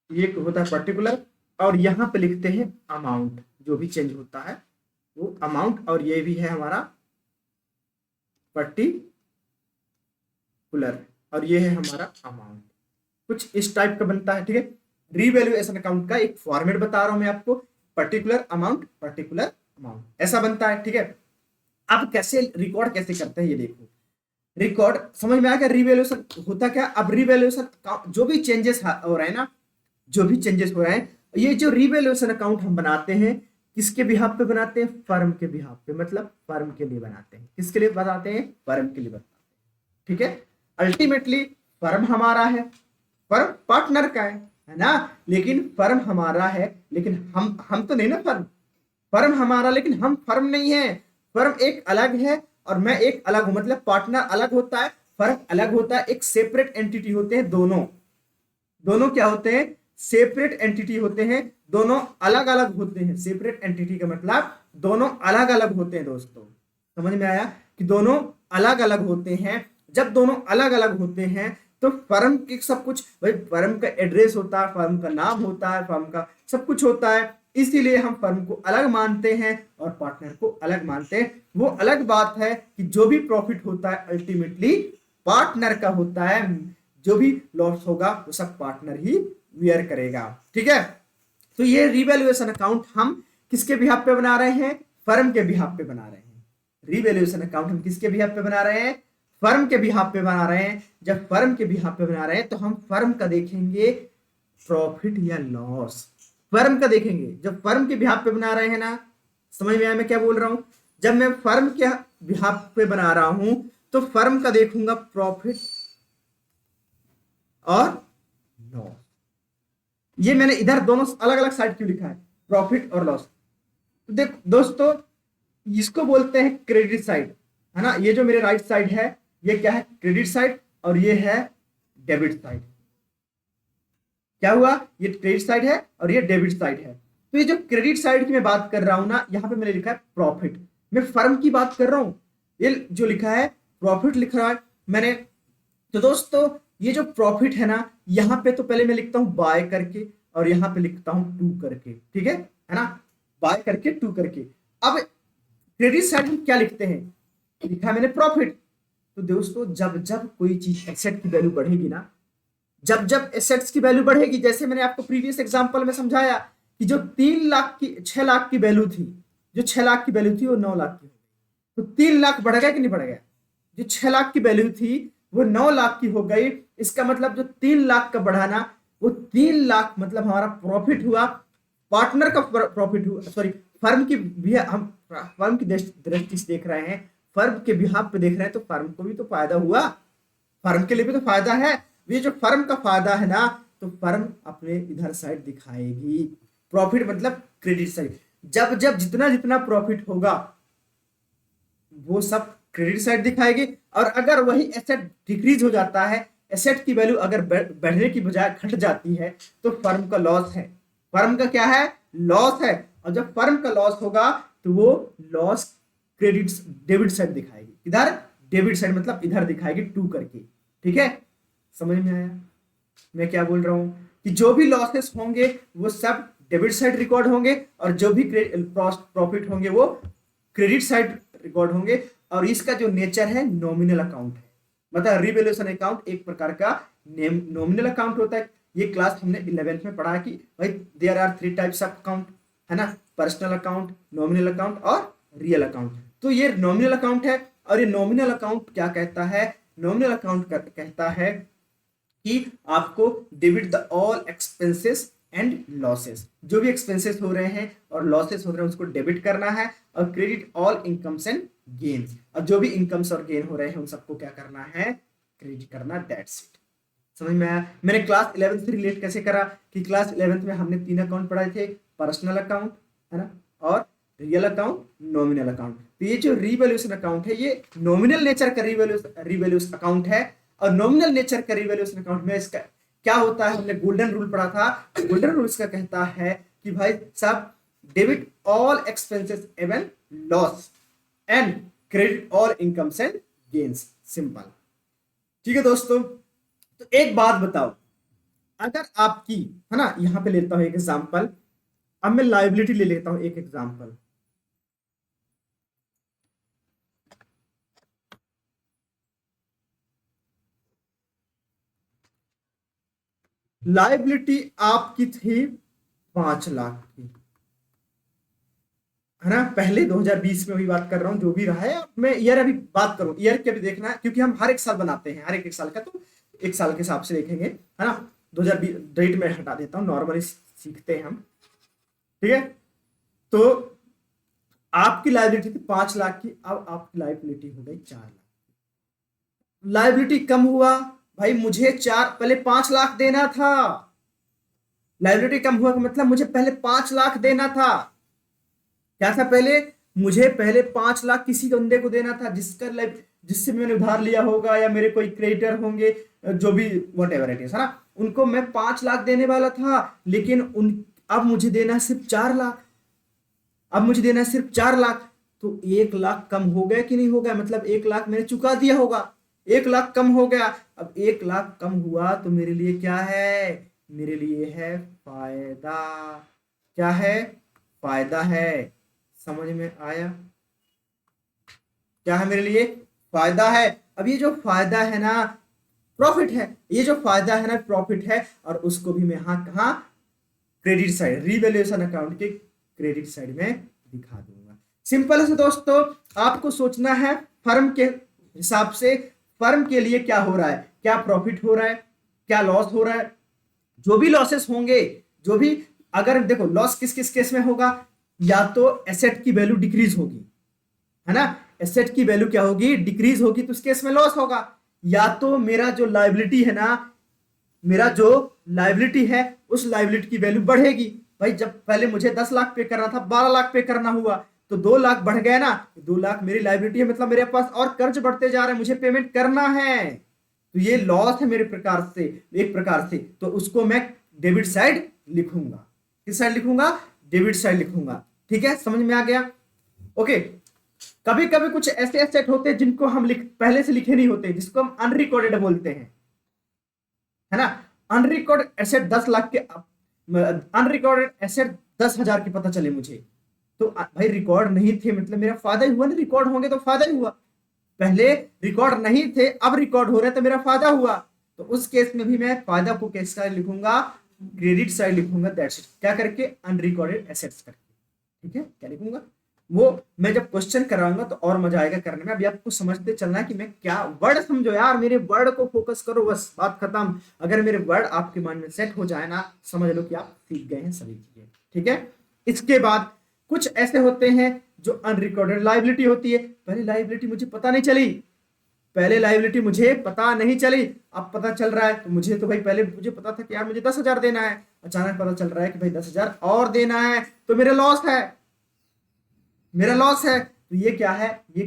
ये होता है पर्टिकुलर, और यहां पे लिखते हैं अमाउंट, जो भी चेंज होता है वो अमाउंट, और ये भी है हमारा पर्टिकुलर, और ये है हमारा अमाउंट। कुछ इस टाइप का बनता है। ठीक है, रिवैल्यूएशन अकाउंट का एक फॉर्मेट बता रहा हूं मैं आपको, पर्टिकुलर अमाउंट, पर्टिकुलर अमाउंट, ऐसा बनता है। ठीक है, अब कैसे रिकॉर्ड कैसे करते हैं ये देखो। रिकॉर्ड समझ में आ गया, रिवैल्यूएशन होता क्या। अब रिवैल्यूएशन जो भी चेंजेस हो रहे हैं ना, जो भी चेंजेस हो रहे हैं, ये जो रिवैल्यूएशन अकाउंट हम बनाते हैं, किसके बिहाफ पे बनाते हैं, फर्म के बिहाफ पे, मतलब फर्म के लिए बनाते हैं। किसके लिए बनाते हैं, फर्म के लिए बनाते हैं। ठीक है, अल्टीमेटली फर्म हमारा है, फर्म पार्टनर का है ना, लेकिन फर्म हमारा है, लेकिन हम तो नहीं ना फर्म, फर्म हमारा लेकिन हम फर्म नहीं है। फर्म एक अलग है और मैं एक अलग हूं, मतलब पार्टनर अलग होता है, फर्म अलग होता है, एक सेपरेट एंटिटी होते हैं दोनों। दोनों क्या होते हैं, सेपरेट एंटिटी होते हैं, दोनों अलग अलग होते हैं। सेपरेट एंटिटी का मतलब दोनों अलग अलग होते हैं दोस्तों। समझ में आया कि दोनों अलग अलग होते हैं। जब दोनों अलग अलग होते हैं तो फर्म की सब कुछ, भाई फर्म का एड्रेस होता है, फर्म का नाम होता है, फर्म का सब कुछ होता है, इसीलिए हम फर्म को अलग मानते हैं और पार्टनर को अलग मानते हैं। वो अलग बात है कि जो भी प्रॉफिट होता है अल्टीमेटली पार्टनर का होता है, जो भी लॉस होगा वो सब पार्टनर ही वियर करेगा। ठीक है, तो ये रिवैल्यूएशन अकाउंट हम किसके बिहाफ पे बना रहे हैं, फर्म के बिहाफ पे बना रहे हैं। रिवैल्यूएशन अकाउंट हम किसके बिहाफ पे बना रहे हैं, फर्म के बिहाफ पे बना रहे हैं। जब फर्म के बिहाफ पे बना रहे हैं तो हम फर्म का देखेंगे प्रॉफिट या लॉस, फर्म का देखेंगे। जब फर्म के बिहाफ पे बना रहे हैं ना, समझ में आया मैं क्या बोल रहा हूं, जब मैं फर्म के बिहाफ पे बना रहा हूं तो फर्म का देखूंगा प्रॉफिट और लॉस। ये मैंने इधर दोनों अलग अलग साइड क्यों लिखा है, प्रॉफिट और लॉस। तो देख दोस्तों, इसको बोलते हैं क्रेडिट साइड, है ना। ये जो मेरे राइट साइड है ये क्या है, क्रेडिट साइड, और ये है डेबिट साइड। क्या हुआ, ये क्रेडिट साइड है और ये डेबिट साइड है। तो ये जो क्रेडिट साइड की मैं बात कर रहा हूं ना, यहां पे मैंने लिखा है प्रॉफिट, मैं फर्म की बात कर रहा हूं, ये जो लिखा है प्रॉफिट लिख रहा है मैंने। तो दोस्तों ये जो प्रॉफिट है ना, यहां पे तो पहले मैं लिखता हूं बाय करके, और यहां पे लिखता हूं टू करके। ठीक है ना, बाय करके टू करके। अब क्रेडिट साइड में क्या लिखते हैं, लिखा मैंने प्रॉफिट। तो दोस्तों जब जब कोई चीज एसेट की वैल्यू बढ़ेगी ना, जब जब एसेट्स की वैल्यू बढ़ेगी, जैसे मैंने आपको प्रीवियस एग्जांपल में समझाया कि जो 3 लाख की 6 लाख की वैल्यू थी, जो 6 लाख की वैल्यू थी वो 9 लाख की हो गई, तो 3 लाख बढ़ गया कि नहीं बढ़ गया। जो 6 लाख की वैल्यू थी वो 9 लाख की हो गई। इसका मतलब जो 3 लाख का बढ़ाना, वो 3 लाख मतलब हमारा प्रॉफिट हुआ, पार्टनर का प्रॉफिट हुआ, सॉरी फर्म की भी, हम फर्म की दृष्टि से देख रहे हैं, फर्म के बिहाफ पे देख रहे हैं, तो फर्म को भी तो फायदा हुआ, फर्म के लिए भी तो फायदा है। ये जो फर्म का फायदा है ना, तो फर्म अपने इधर साइड दिखाएगी, प्रॉफिट मतलब क्रेडिट साइड। जब जब जितना जितना प्रॉफिट होगा वो सब क्रेडिट साइड दिखाएगी, और अगर वही एसेट डिक्रीज हो जाता है, एसेट की वैल्यू अगर बढ़ने की बजाय घट जाती है, तो फर्म का लॉस है, फर्म का क्या है, लॉस है। और जब फर्म का लॉस होगा तो वो लॉस क्रेडिट डेबिट साइड दिखाएगी, इधर डेबिट साइड मतलब इधर दिखाएगी 2 करके। ठीक है, समझ में आया मैं क्या बोल रहा हूं, कि जो भी लॉसेस होंगे वो सब डेबिट साइड रिकॉर्ड होंगे, और जो भी प्रॉफिट होंगे वो क्रेडिट साइड रिकॉर्ड होंगे। और इसका जो नेचर है नॉमिनल अकाउंट है, मतलब रिवैल्यूएशन अकाउंट एक प्रकार का नॉमिनल अकाउंट होता है। ये क्लास हमने 11th में पढ़ा कि भाई there are 3 types of account, है ना, पर्सनल अकाउंट, नॉमिनल अकाउंट और रियल अकाउंट। तो ये नॉमिनल अकाउंट है, और ये नॉमिनल अकाउंट क्या कहता है, नॉमिनल अकाउंट कहता है कि आपको debit the all expenses and losses, जो भी एक्सपेंसेस हो रहे हैं और लॉसेस हो रहे हैं उसको डेबिट करना है, और credit all incomes and gains, और जो भी इनकम्स और गेन हो रहे हैं उन सबको क्या करना है, क्रेडिट करना, दैट्स इट। समझ में आया। मैंने क्लास 11th से रिलेट कैसे करा, कि क्लास 11th में हमने 3 अकाउंट पढ़ाए थे, पर्सनल अकाउंट, है ना, और रियल अकाउंट, नॉमिनल अकाउंट। तो ये जो रिवैल्यूएशन अकाउंट है ये नॉमिनल नेचर का रिवैल्यूएशन अकाउंट है, और नॉमिनल नेचर का रिवैल्यूएशन अकाउंट में इसका क्या होता है, हमने गोल्डन रूल पढ़ा था। गोल्डन रूल इसका कहता है कि भाई साहब डेबिट ऑल एक्सपेंसेस एवं loss and credit all incomes and gains, simple. ठीक है दोस्तों, तो एक बात बताओ, अगर आपकी, है ना, यहां पे लेता हूं एक एग्जांपल, अब मैं लायबिलिटी ले लेता हूं एक एग्जांपल। लायबिलिटी आपकी थी 5 लाख की, है ना, पहले 2020 में भी बात कर रहा हूं, जो भी रहा है। मैं ईयर अभी बात करूं, ईयर के भी देखना है, क्योंकि हम हर एक साल बनाते हैं, हर एक साल का, तो एक साल के हिसाब से देखेंगे, है ना। 2020 डेट में हटा देता हूं, नॉर्मली सीखते हैं हम। ठीक है, तो आपकी लाइबिलिटी थी 5 लाख की, अब आपकी लाइबिलिटी हो गई 4 लाख। लाइबिलिटी कम हुआ, भाई मुझे पहले 5 लाख देना था, लाइबिलिटी कम हुआ मतलब मुझे पहले 5 लाख देना था। क्या था पहले, मुझे पहले 5 लाख किसी बंदे को देना था, जिससे मैंने उधार लिया होगा, या मेरे कोई क्रेडिटर होंगे, जो भी वट एवर इट इज, है ना, उनको मैं 5 लाख देने वाला था, लेकिन अब मुझे देना है सिर्फ 4 लाख, अब मुझे देना है सिर्फ 4 लाख। तो 1 लाख कम हो गया कि नहीं हो गया, मतलब 1 लाख मैंने चुका दिया होगा, 1 लाख कम हो गया। अब 1 लाख कम हुआ तो मेरे लिए क्या है, मेरे लिए है फायदा, क्या है, फायदा है। समझ में आया, क्या है मेरे लिए, फायदा है। अब ये जो फायदा है ना, प्रॉफिट है, ये जो फायदा है ना प्रॉफिट है, और उसको भी मैं यहां कहा, क्रेडिट साइड, रिवैल्यूएशन अकाउंट के क्रेडिट साइड में दिखा दूंगा। सिंपल है दोस्तों, आपको सोचना है फर्म के हिसाब से, फर्म के लिए क्या हो रहा है, क्या प्रॉफिट हो रहा है, क्या लॉस हो रहा है। जो भी लॉसेस होंगे, जो भी, अगर देखो लॉस किस किस केस में होगा, या तो एसेट की वैल्यू डिक्रीज होगी, है ना, एसेट की वैल्यू क्या होगी, डिक्रीज होगी, तो उस केस में लॉस होगा। या तो मेरा जो लाइबिलिटी है ना, मेरा जो लाइबिलिटी है उस लाइबिलिटी की वैल्यू बढ़ेगी। भाई जब पहले मुझे 10 लाख पे करना था, 12 लाख पे करना हुआ, तो 2 लाख बढ़ गया ना, 2 लाख मेरी लाइबिलिटी है, मतलब मेरे पास और कर्ज बढ़ते जा रहे हैं, मुझे पेमेंट करना है, तो ये लॉस है मेरे प्रकार से, एक प्रकार से, तो उसको मैं डेबिट साइड लिखूंगा। किस साइड लिखूंगा, डेबिट साइड लिखूंगा। ठीक है, समझ में आ गया। ओके, कभी कभी कुछ ऐसे एसेट होते हैं जिनको हम पहले से लिखे नहीं होते, जिसको हम अनरिकॉर्डेड बोलते हैं, है ना। अनरिकॉर्ड एसेट 10 लाख के, अनरिकॉर्डेड एसेट 10,000 के पता चले मुझे, तो भाई रिकॉर्ड नहीं थे, मतलब मेरा फायदा ही हुआ ना, रिकॉर्ड होंगे तो फायदा ही हुआ। पहले रिकॉर्ड नहीं थे, अब रिकॉर्ड हो रहे तो मेरा फायदा हुआ, तो उस केस में भी मैं फायदा को किस साइड लिखूंगा, क्रेडिट साइड लिखूंगा, दैट्स इट। क्या करके, अनरिकॉर्डेड एसेट्स करके। ठीक है, क्या लिखूंगा, वो मैं जब क्वेश्चन कराऊंगा तो और मजा आएगा करने में। अभी आपको समझते चलना है कि मैं क्या वर्ड समझो यार, मेरे वर्ड को फोकस करो, बस बात खत्म। अगर मेरे वर्ड आपके माइंड में सेट हो जाए ना, समझ लो कि आप सीख गए हैं सभी चीजें, ठीक है। इसके बाद कुछ ऐसे होते हैं जो अनरिकॉर्डेड लाइबिलिटी होती है। पहले लाइबिलिटी मुझे पता नहीं चली, पहले लाइबिलिटी मुझे पता नहीं चली, अब पता चल रहा है। तो मुझे तो भाई पहले मुझे पता था कि यार मुझे 10,000 देना है, अचानक पता चल रहा है कि भाई 10,000 और देना है, तो मेरा लॉस है, मेरा लॉस है। तो ये क्या है, ये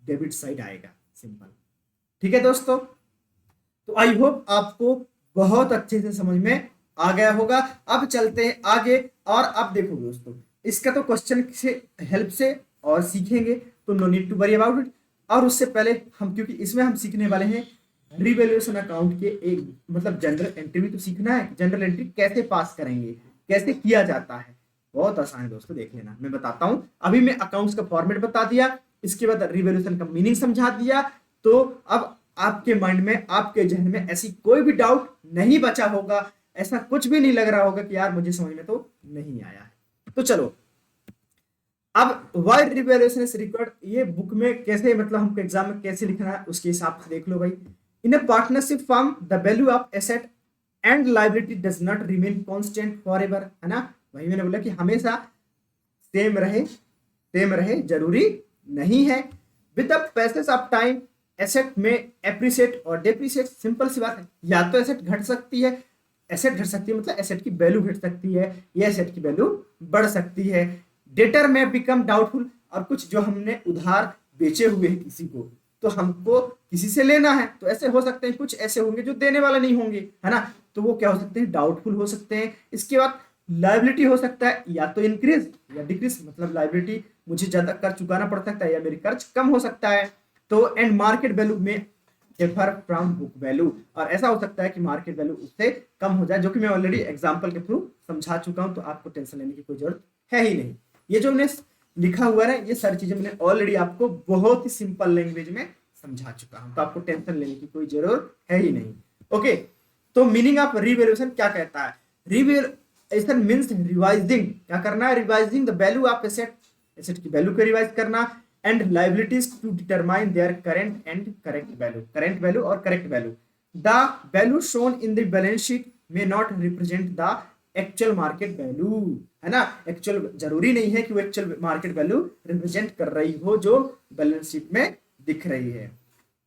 डेबिट साइड आएगा, सिंपल। ठीक है दोस्तों, तो आई होप आपको बहुत अच्छे से समझ में आ गया होगा। अब चलते हैं आगे, और अब देखो दोस्तों, इसका तो क्वेश्चन से हेल्प से और सीखेंगे, तो no need to worry about it. और उससे पहले हम, क्योंकि इसमें हम सीखने वाले हैं रिवैल्यूएशन अकाउंट के एक मतलब जनरल एंट्री भी तो सीखना है। जनरल एंट्री कैसे पास करेंगे, कैसे किया जाता है, बहुत आसान है दोस्तों, देख लेना, मैं बताता हूं। अभी मैं अकाउंट्स का फॉर्मेट बता दिया, इसके बाद रिवैल्यूएशन का मीनिंग समझा दिया। तो अब आपके माइंड में, आपके जहन में ऐसी कोई भी डाउट नहीं बचा होगा, ऐसा कुछ भी नहीं लग रहा होगा कि यार मुझे समझ में तो नहीं आया है। तो चलो, अब वाइड रिवैल्यूएशन इज रिक्वायर्ड, ये बुक में कैसे, मतलब हमको एग्जाम में कैसे लिखना है उसके हिसाब से देख लो भाई। In a partnership firm the value of asset and liability does not remain constant forever, है ना। वही मैंने बोला कि हमेशा सेम रहे, सेम रहे जरूरी नहीं है। With the passage of time asset में एप्रिसिएट और डेप्रिसिएट, सिंपल सी बात है, या तो एसेट घट सकती है, एसेट घट सकती है मतलब एसेट की वैल्यू घट सकती है, या एसेट की वैल्यू बढ़ सकती है। डेटर में बिकम डाउटफुल, और कुछ जो हमने उधार बेचे हुए हैं किसी को, तो हमको किसी से लेना है, तो ऐसे हो सकते हैं, कुछ ऐसे होंगे जो देने वाले नहीं होंगे, है ना, तो वो क्या हो सकते हैं, डाउटफुल हो सकते हैं। इसके बाद लाइबिलिटी हो सकता है या तो इंक्रीज या डिक्रीज, मतलब लाइबिलिटी मुझे ज्यादा कर्ज चुकाना पड़ सकता है या मेरी कर्ज कम हो सकता है। तो एंड मार्केट वैल्यू में डिफर फ्रॉम बुक वैल्यू, और ऐसा हो सकता है कि मार्केट वैल्यू उससे कम हो जाए, जो कि मैं ऑलरेडी एग्जांपल के थ्रू समझा चुका हूं, तो आपको टेंशन लेने की कोई जरूरत है ही नहीं। ये जो मैंने लिखा हुआ है, ये सारी चीजें मैंने ऑलरेडी आपको बहुत ही सिंपल लैंग्वेज में समझा चुका हूं, तो आपको टेंशन लेने की कोई जरूरत है ही नहीं। ओके, तो मीनिंग ऑफ रिवैल्यूएशन क्या कहता है, रिवैल्यूएशन मींस रिवाइजिंग, क्या करना है, revising the value of asset, asset की वैल्यू को रिवाइज करना, and liabilities to determine their current and correct value, current value और correct value. The value shown in the balance sheet may not represent the actual market value, है ना। एक्चुअल जरूरी नहीं है कि वो एक्चुअल मार्केट वैल्यू रिप्रेजेंट कर रही हो जो बैलेंस शीट में दिख रही है।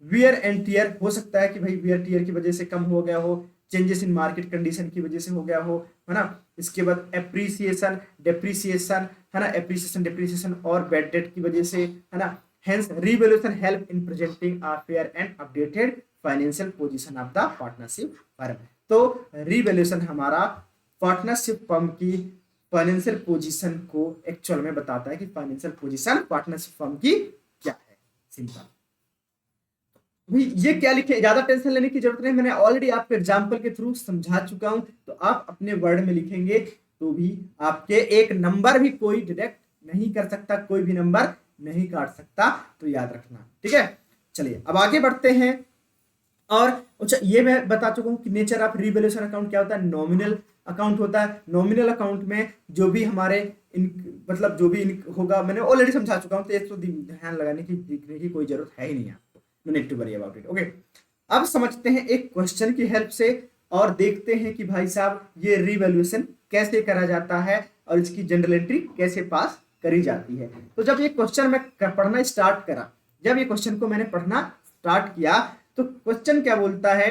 वियर एंड टीयर, हो सकता है कि भाई वियर टीयर की वजह से कम हो गया हो, चेंजेस इन मार्केट कंडीशन की वजह से हो गया हो, है ना। इसके बाद एप्रिसिएशन डेप्रिसिएशन, है ना, एप्रिसिएशन डेप्रिसिएशन और बैड डेट की वजह से, है ना। Hence revaluation help in presenting a fair and updated financial position of the partnership firm. तो रिवैल्यूएशन हमारा पार्टनरशिप फर्म की फाइनेंशियल पोजीशन को एक्चुअल में बताता है कि फाइनेंशियल पोजीशन पार्टनरशिप फर्म की क्या है, सिंपल। भाई ये क्या लिखे, ज्यादा टेंशन लेने की जरूरत नहीं, मैंने ऑलरेडी आपको एग्जांपल के थ्रू समझा चुका हूं, तो आप अपने वर्ड में लिखेंगे तो भी आपके एक नंबर भी कोई डिडक्ट नहीं कर सकता, कोई भी नंबर नहीं काट सकता, तो याद रखना, ठीक है। चलिए अब आगे बढ़ते हैं। और अच्छा, ये मैं बता चुका हूं कि नेचर ऑफ रिवैल्यूएशन अकाउंट क्या होता है, नॉमिनल अकाउंट होता है। नॉमिनल अकाउंट में जो भी हमारे मतलब जो भी होगा, मैंने ऑलरेडी समझा चुका हूं, तो एक तो ध्यान लगाने की दिखने की कोई जरूरत है ही नहीं आपको, no need to worry about it. Okay, अब समझते हैं एक क्वेश्चन की हेल्प से, और देखते हैं कि भाई साहब ये रिवैल्यूएशन कैसे करा जाता है और इसकी जनरल एंट्री कैसे पास करी जाती है। तो जब ये क्वेश्चन मैं पढ़ना स्टार्ट करा, जब ये क्वेश्चन को मैंने पढ़ना स्टार्ट किया, तो क्वेश्चन क्या बोलता है,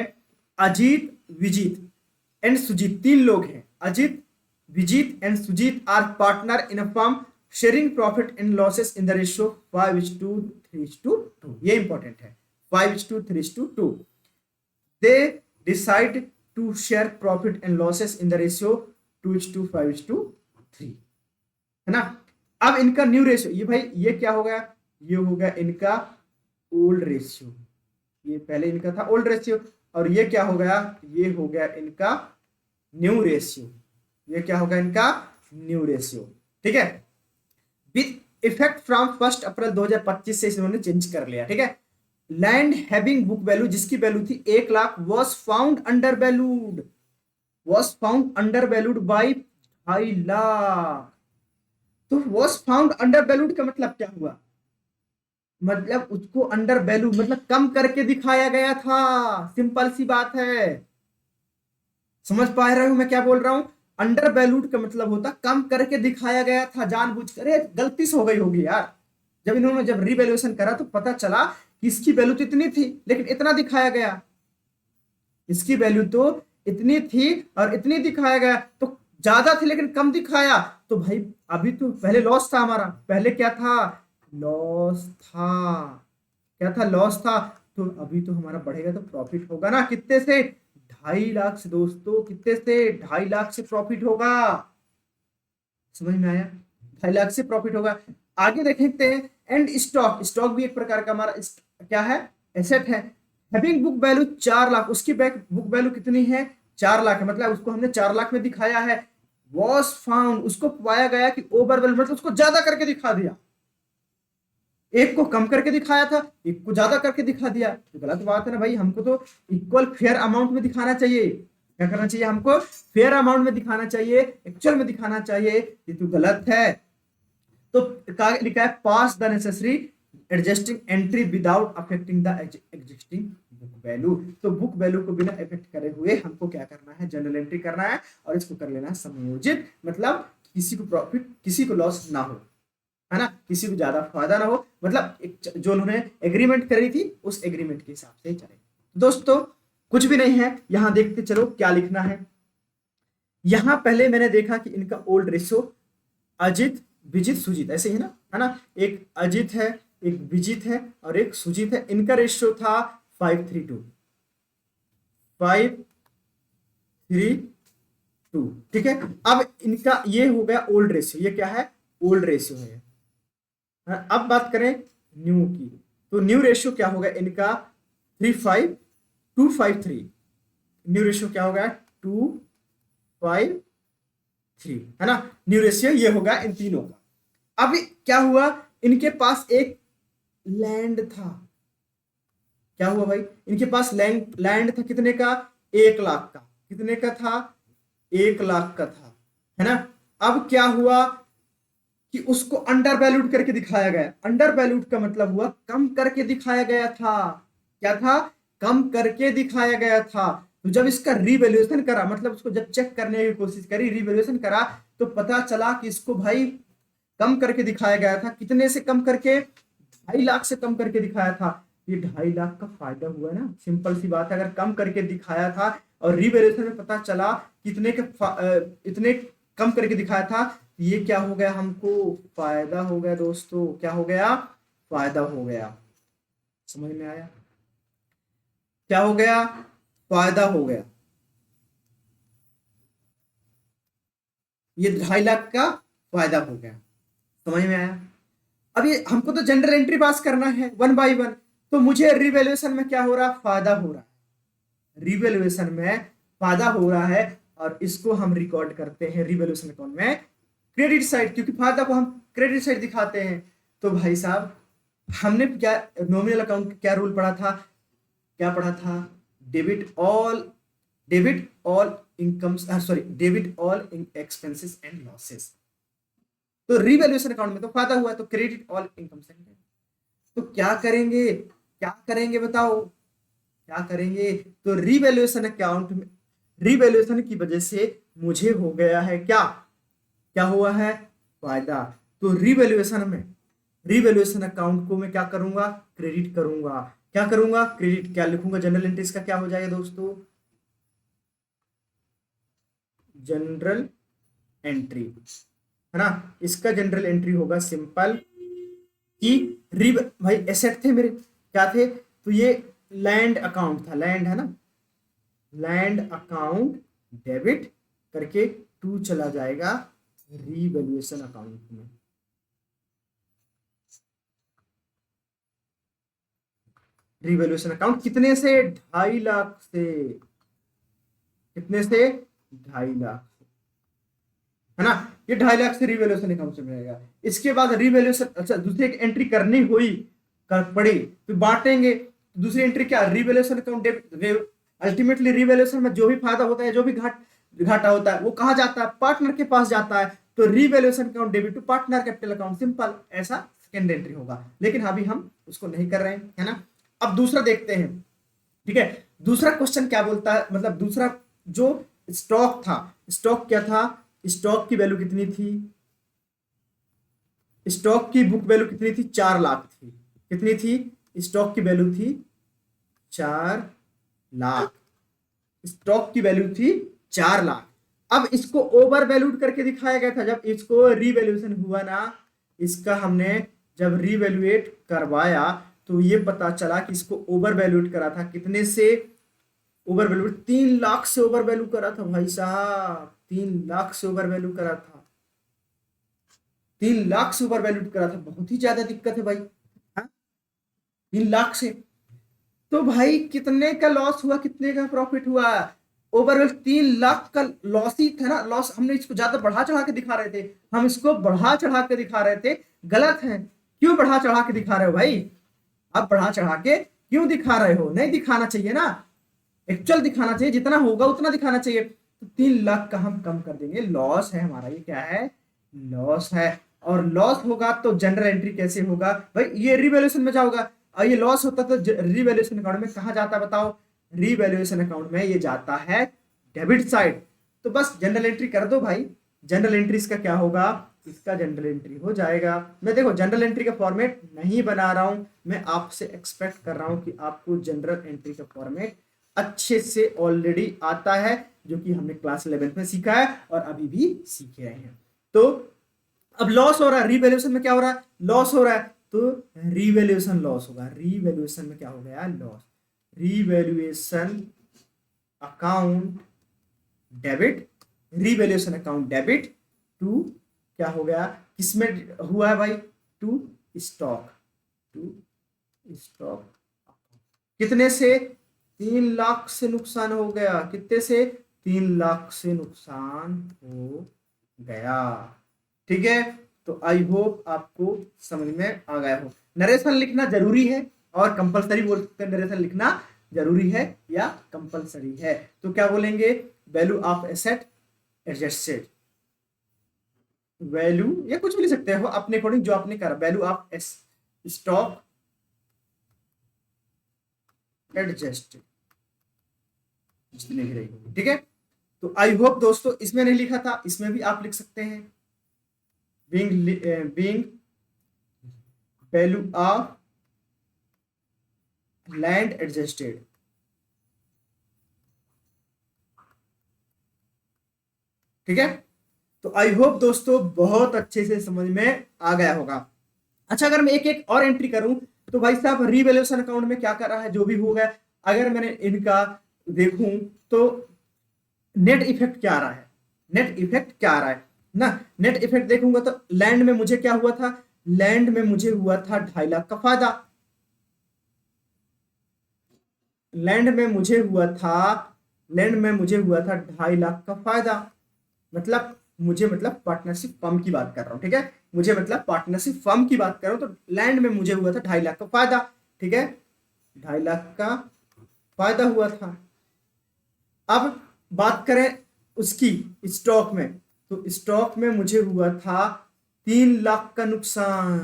अजीत विजीत एंड सुजीत, तीन लोग हैं, Ajit Vijit and Sujit are partner in a firm sharing profit and losses in the ratio 5:3:2, ये इंपॉर्टेंट है, 5:3:2। They decide to share profit and losses in the ratio 2:5:3, है ना। अब इनका न्यू रेशियो, ये भाई ये क्या हो गया, ये हो गया इनका ओल्ड रेशियो, ये पहले इनका था ओल्ड रेशियो, और ये क्या हो गया, ये हो गया इनका न्यू रेशियो, ये क्या होगा इनका न्यू रेशियो, ठीक है। विद इफेक्ट फ्रॉम 1 अप्रैल 2025 से इन्होंने चेंज कर लिया, ठीक है। लैंड हैविंग बुक वैल्यू, जिसकी वैल्यू थी 1,00,000, was found under valued by 2.5 lakh, तो वॉज फाउंड अंडर वैल्यूड का मतलब क्या हुआ, मतलब उसको अंडर वैल्यू मतलब कम करके दिखाया गया था, सिंपल सी बात है। समझ पा रहे हो मैं क्या बोल रहा हूं? अंडर वैल्यूड का मतलब होता कम करके दिखाया गया था, जानबूझकर। गलती से हो गई होगी यार, जब रिवैल्यूएशन करा तो पता चला कि इसकी वैल्यू तो इतनी थी लेकिन इतना दिखाया गया, इसकी वैल्यू तो इतनी थी और इतनी दिखाया गया, तो ज्यादा थी लेकिन कम दिखाया। तो भाई अभी तो पहले लॉस था हमारा, पहले क्या था, लॉस था, क्या था, लॉस था। तो अभी तो हमारा बढ़ेगा तो प्रॉफिट होगा ना, कितने से, 2.5 लाख से दोस्तों, कितने से, 2.5 लाख से प्रॉफिट होगा। समझ में आया? 2.5 लाख से प्रॉफिट होगा। आगे देखते हैं, एंड स्टॉक, स्टॉक भी एक प्रकार का हमारा क्या है, एसेट है। हैविंग बुक वैल्यू 4 लाख, उसकी बैक बुक वैल्यू कितनी है, 4 लाख है, मतलब उसको हमने 4 लाख में दिखाया है। वॉज फाउंड, उसको पाया गया कि ओवरवेल, मतलब उसको ज्यादा करके दिखा दिया, एक को कम करके दिखाया था, एक को ज्यादा करके दिखा दिया, तो गलत बात है ना भाई, हमको तो इक्वल फेयर अमाउंट में दिखाना चाहिए। क्या करना चाहिए हमको, फेयर अमाउंट में दिखाना चाहिए, एक्चुअल में दिखाना चाहिए, ये तो गलत है। तो लिखा है pass the necessary adjusting entry without affecting the existing book value. तो बुक वैल्यू को बिना इफेक्ट करे हुए हमको क्या करना है, जनरल एंट्री करना है और इसको कर लेना है समयोजित, मतलब किसी को प्रॉफिट किसी को लॉस ना हो, है ना, किसी को ज्यादा फायदा ना हो, मतलब जो उन्होंने एग्रीमेंट करी थी उस एग्रीमेंट के हिसाब से चले। दोस्तों कुछ भी नहीं है, यहां देखते चलो क्या लिखना है। यहां पहले मैंने देखा कि इनका ओल्ड रेशियो, अजित विजित सुजीत, ऐसे ही ना, है ना, एक अजित है, एक विजित है और एक सुजीत है, इनका रेशियो था 5:3:2, 5:3:2, ठीक है। अब इनका ये हो गया ओल्ड रेशियो, ये क्या है, ओल्ड रेशियो है। अब बात करें न्यू की, तो न्यू रेशियो क्या होगा इनका, 3:5:2:5:3, न्यू रेशियो क्या होगा, 2:5:3, है ना, न्यू रेशियो ये होगा इन तीनों का। अब क्या हुआ, इनके पास एक लैंड था, क्या हुआ भाई, इनके पास लैंड लैंड था कितने का, 1 लाख का, कितने का था, 1 लाख का था, है ना। अब क्या हुआ कि उसको अंडर वैल्यूड करके दिखाया गया, अंडर वैल्यूड का मतलब हुआ कम करके दिखाया गया था, क्या था, कम करके दिखाया गया था। तो जब इसका रिवैल्यूएशन करा, मतलब उसको जब चेक करने की कोशिश करी, रिवैल्यूएशन करा, तो पता चला कि इसको भाई कम करके दिखाया गया था, कितने से कम करके, 2.5 लाख से कम करके दिखाया था। ये 2.5 लाख का फायदा हुआ ना, सिंपल सी बात है, अगर कम करके दिखाया था और रिवैल्यूएशन में पता चला कितने के इतने कम करके दिखाया था, ये क्या हो गया, हमको फायदा हो गया दोस्तों, क्या हो गया, फायदा हो गया। समझ में आया, क्या हो गया, फायदा हो गया, ये 2.5 लाख का फायदा हो गया। समझ में आया? अब ये हमको तो जनरल एंट्री पास करना है 1 बाय 1, तो मुझे रिवैल्यूएशन में क्या हो रहा, फायदा हो रहा है, रिवैल्यूएशन में फायदा हो रहा है, और इसको हम रिकॉर्ड करते हैं रिवैल्यूएशन अकाउंट में क्रेडिट साइड, क्योंकि फायदा को हम क्रेडिट साइड दिखाते हैं। तो भाई साहब हमने क्या नॉमिनल अकाउंट क्या रूल पढ़ा था, क्या पढ़ा था, debit all incomes, sorry, debit all expenses and losses. तो रिवैल्यूएशन अकाउंट में तो फायदा हुआ, तो क्रेडिट ऑल इनकम्स एंड, तो क्या करेंगे, क्या करेंगे बताओ, क्या करेंगे, तो रिवैल्यूएशन अकाउंट में, रिवैल्यूएशन की वजह से मुझे हो गया है क्या, क्या हुआ है, फायदा। तो रिवैल्यूएशन में, रिवैल्यूएशन अकाउंट को मैं क्या करूंगा, क्रेडिट करूंगा, क्या करूंगा, क्रेडिट, क्या लिखूंगा, जनरल एंट्रीज का क्या हो जाएगा दोस्तों, जनरल एंट्री, है ना, इसका जनरल एंट्री होगा सिंपल कि रिव भाई एसेट थे मेरे, क्या थे, तो ये लैंड अकाउंट था, लैंड है ना, लैंड अकाउंट डेबिट करके 2 चला जाएगा रिवैल्यूएशन अकाउंट में, रिवैल्यूएशन अकाउंट कितने से, 2.5 लाख से, कितने से, 2.5 लाख, है ना, ये 2.5 लाख से रिवैल्यूएशन अकाउंट में रहेगा। इसके बाद रिवैल्यूएशन, अच्छा दूसरी एक एंट्री करनी हुई, कर पड़ी, तो बांटेंगे, तो दूसरी एंट्री क्या, रिवैल्यूएशन अकाउंट, अल्टीमेटली रिवैल्यूएशन में जो भी फायदा होता है, जो भी घाटा होता है, वो कहाँ जाता है, पार्टनर के पास जाता है। तो revaluation account debit to partner capital account, simple ऐसा सेकेंड एंट्री होगा, लेकिन अभी हम उसको नहीं कर रहे हैं, है ना। अब दूसरा देखते हैं, ठीक है। दूसरा क्वेश्चन क्या बोलता है, मतलब दूसरा जो स्टॉक था, स्टॉक क्या था, स्टॉक की वैल्यू कितनी थी, स्टॉक की बुक वैल्यू कितनी थी, 4 लाख थी। कितनी थी, स्टॉक की वैल्यू थी 4 लाख, स्टॉक की वैल्यू थी 4 लाख। अब इसको ओवर वैल्यूड करके दिखाया गया था, जब इसको रीवैल्यूएशन हुआ ना, इसका हमने जब रीवैल्यूएट करवाया तो ये पता चला कि इसको ओवर वैल्यूएट करा था, कितने से ओवर वैल्यू, 3 लाख से ओवर वैल्यू करा था भाई साहब, 3 लाख से ओवर वैल्यू करा था, 3 लाख से ओवर वैल्यू करा था, बहुत ही ज्यादा दिक्कत है भाई, हाँ? 3 लाख से, तो भाई कितने का लॉस हुआ, कितने का प्रॉफिट हुआ, ओवरऑल 3 लाख का लॉस ही था ना, लॉस। हमने इसको ज्यादा बढ़ा चढ़ा के दिखा रहे थे, हम इसको बढ़ा चढ़ा के दिखा रहे थे, गलत है। क्यों बढ़ा चढ़ा के दिखा रहे हो भाई, आप बढ़ा चढ़ा के क्यों दिखा रहे हो, नहीं दिखाना चाहिए ना, एक्चुअल दिखाना चाहिए, जितना होगा उतना दिखाना चाहिए। तो 3 लाख का हम कम कर देंगे, लॉस है हमारा, ये क्या है, लॉस है। और लॉस होगा तो जनरल एंट्री कैसे होगा भाई, ये रिवैल्यूएशन में जाओगा, और ये लॉस होता तो रिवैल्यूएशन अकाउंट में कहा जाता बताओ, रिवैल्यूएशन अकाउंट में ये जाता है डेबिट साइड। तो बस जनरल एंट्री कर दो भाई, जनरल एंट्री इसका क्या होगा, इसका जनरल एंट्री हो जाएगा। मैं देखो जनरल एंट्री का फॉर्मेट नहीं बना रहा हूं, मैं आपसे एक्सपेक्ट कर रहा हूं कि आपको जनरल एंट्री का फॉर्मेट अच्छे से ऑलरेडी आता है, जो कि हमने क्लास 11 में सीखा है और अभी भी सीख रहे हैं। तो अब लॉस हो रहा है, रिवैल्यूएशन में क्या हो रहा है, लॉस हो रहा है, तो रिवैल्यूएशन लॉस होगा, रिवैल्यूएशन में क्या हो गया, loss, revaluation account debit, revaluation account debit to क्या हो गया, किसमें हुआ है भाई, टू स्टॉक, टू स्टॉक, कितने से, 3 लाख से नुकसान हो गया, कितने से, 3 लाख से नुकसान हो गया, ठीक है। तो आई होप आपको समझ में आ गया हो। नरेशन लिखना जरूरी है और कंपलसरी बोल सकते हैं, नरेशन लिखना जरूरी है या कंपलसरी है। तो क्या बोलेंगे, value of asset adjusted, value या कुछ भी लिख सकते हो अपने अकॉर्डिंग जो आपने करा, वैल्यू ऑफ स्टॉक एडजस्टेड, जितनी भी रही होगी, ठीक है। तो आई होप दोस्तों, इसमें नहीं लिखा था, इसमें भी आप लिख सकते हैं, being value of land adjusted, ठीक है। तो आई होप दोस्तों बहुत अच्छे से समझ में आ गया होगा। अच्छा, अगर मैं एक एक और एंट्री करूं तो भाई साहब रिवैल्यूएशन अकाउंट में क्या कर रहा है, जो भी होगा, अगर मैंने इनका देखूं तो नेट इफेक्ट क्या आ रहा है, नेट इफेक्ट क्या आ रहा है ना, नेट इफेक्ट देखूंगा तो लैंड में मुझे क्या हुआ था, लैंड में मुझे हुआ था 2.5 लाख का फायदा, लैंड में मुझे हुआ था, लैंड में मुझे हुआ था 2.5 लाख का फायदा, मतलब मुझे, मतलब पार्टनरशिप फर्म की बात कर रहा हूं, ठीक है, मुझे मतलब पार्टनरशिप फर्म की बात कर रहा हूं, तो लैंड में मुझे हुआ था 2.5 लाख का फायदा, ठीक है, 2.5 लाख का फायदा हुआ था। अब बात करें उसकी स्टॉक में, तो स्टॉक में मुझे हुआ था 3 लाख का नुकसान,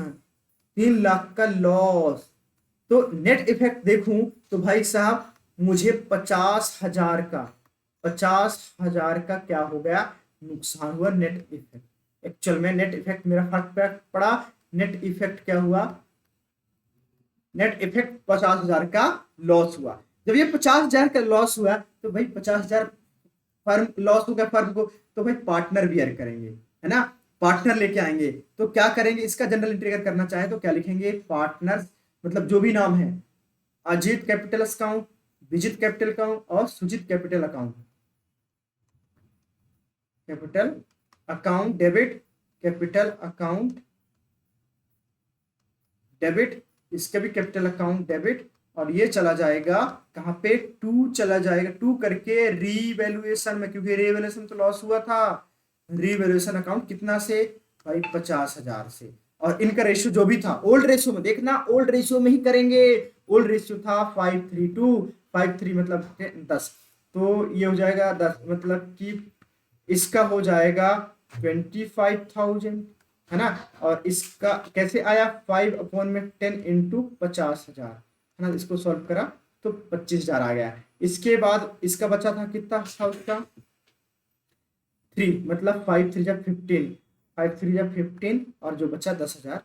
3 लाख का लॉस। तो नेट इफेक्ट देखूं तो भाई साहब मुझे 50,000 का, 50,000 का क्या हो गया, नुकसान हुआ, नेट इफेक्ट। एक्चुअल में नेट इफेक्ट मेरा फर्क पड़ा, नेट इफेक्ट क्या हुआ, नेट इफेक्ट 50,000 का लॉस हुआ। जब ये 50,000 का लॉस हुआ तो भाई 50,000 फर्म लॉस हो गया फर्म को, तो भाई पार्टनर बियर करेंगे, है ना, पार्टनर लेके आएंगे, तो क्या करेंगे, इसका जनरल एंट्री अगर करना चाहे तो क्या लिखेंगे, पार्टनर, मतलब जो भी नाम है, Ajit capital account, Vijit capital account और Sujit capital account, capital account debit, capital account debit, इसका भी कैपिटल अकाउंट डेबिट, और ये चला जाएगा कहां पे, टू चला जाएगा, टू करके रीवैल्यूएशन में, क्योंकि रीवैल्यूएशन तो लॉस हुआ था, रीवैल्यूएशन अकाउंट कितना से भाई 50,000 से, और इनका रेशियो जो भी था ओल्ड रेशियो में, देखना ओल्ड रेशियो में ही करेंगे, ओल्ड रेशियो था 5:3 5:3 मतलब 10, तो ये हो जाएगा 10, मतलब कि इसका हो जाएगा 25,000 है ना। और इसका कैसे आया 5/10 इंटू 50,000 है ना। इसको सॉल्व करा तो 25,000 आ गया। इसके बाद इसका बचा था कितना था उसका 3, मतलब 5 3 जा 15, 5 3 जा 15 और जो बचा 10,000।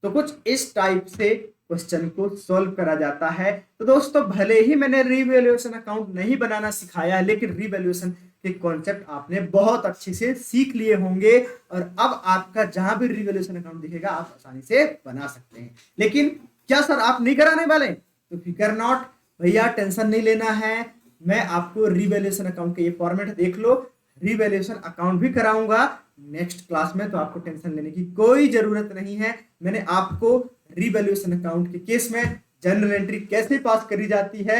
तो कुछ इस टाइप से क्वेश्चन को सॉल्व करा जाता है। तो दोस्तों भले ही मैंने रीवैल्यूएशन अकाउंट नहीं बनाना सिखाया है, लेकिन रीवैल्यूएशन के कॉन्सेप्ट आपने बहुत अच्छे से सीख लिए होंगे और अब आपका जहां भी रीवैल्यूएशन अकाउंट दिखेगा आप आसानी से बना सकते हैं। लेकिन क्या सर आप नहीं कराने वाले? तो फिकर नॉट भैया, टेंशन नहीं लेना है। मैं आपको रीवैल्यूएशन अकाउंट के ये फॉर्मेट देख लो, रीवैल्यूएशन अकाउंट भी कराऊंगा नेक्स्ट क्लास में, तो आपको टेंशन लेने की कोई जरूरत नहीं है। मैंने आपको रीवैल्यूएशन अकाउंट के केस में जनरल एंट्री कैसे पास करी जाती है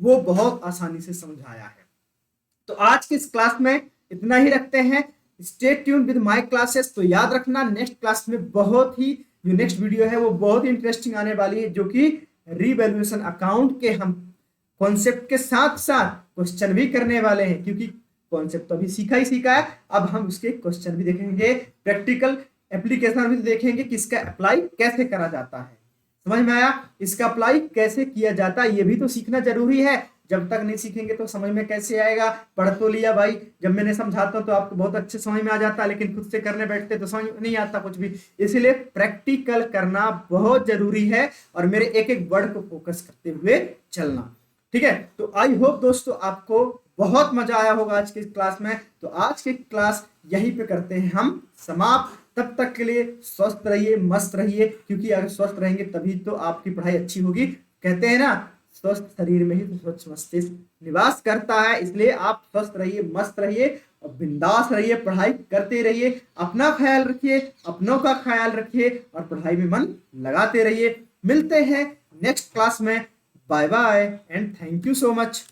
वो बहुत आसानी से समझाया है। तो आज की इस क्लास में इतना ही रखते हैं। Stay tune with my classes. तो याद रखना नेक्स्ट क्लास में बहुत ही जो नेक्स्ट वीडियो है वो बहुत ही इंटरेस्टिंग आने वाली है, जो कि रीवैल्यूएशन अकाउंट के हम कॉन्सेप्ट के साथ साथ क्वेश्चन भी करने वाले हैं, क्योंकि कॉन्सेप्ट तो अभी सीखा ही सीखा है, अब हम उसके क्वेश्चन भी देखेंगे, प्रैक्टिकल एप्लीकेशन भी देखेंगे कि इसका अप्लाई कैसे करा जाता है। समझ में आया? इसका अप्लाई कैसे किया जाता है ये भी तो सीखना जरूरी है। जब तक नहीं सीखेंगे तो समझ में कैसे आएगा? पढ़ तो लिया भाई, जब मैंने समझाता हूं तो आपको बहुत अच्छे समझ में आ जाता है, लेकिन खुद से करने बैठते तो समझ नहीं आता कुछ भी। इसीलिए प्रैक्टिकल करना बहुत जरूरी है और मेरे एक एक वर्ड को फोकस करते हुए चलना। ठीक है, तो आई होप दोस्तों आपको बहुत मजा आया होगा आज की क्लास में। तो आज की क्लास यहीं पे करते हैं हम समाप्त। तब तक के लिए स्वस्थ रहिए, मस्त रहिए, क्योंकि अगर स्वस्थ रहेंगे तभी तो आपकी पढ़ाई अच्छी होगी। कहते हैं ना, स्वस्थ शरीर में ही तो स्वच्छ मस्तिष्क निवास करता है। इसलिए आप स्वस्थ रहिए, मस्त रहिए और बिंदास रहिए, पढ़ाई करते रहिए, अपना ख्याल रखिए, अपनों का ख्याल रखिए और पढ़ाई में मन लगाते रहिए। मिलते हैं नेक्स्ट क्लास में। Bye bye and thank you so much.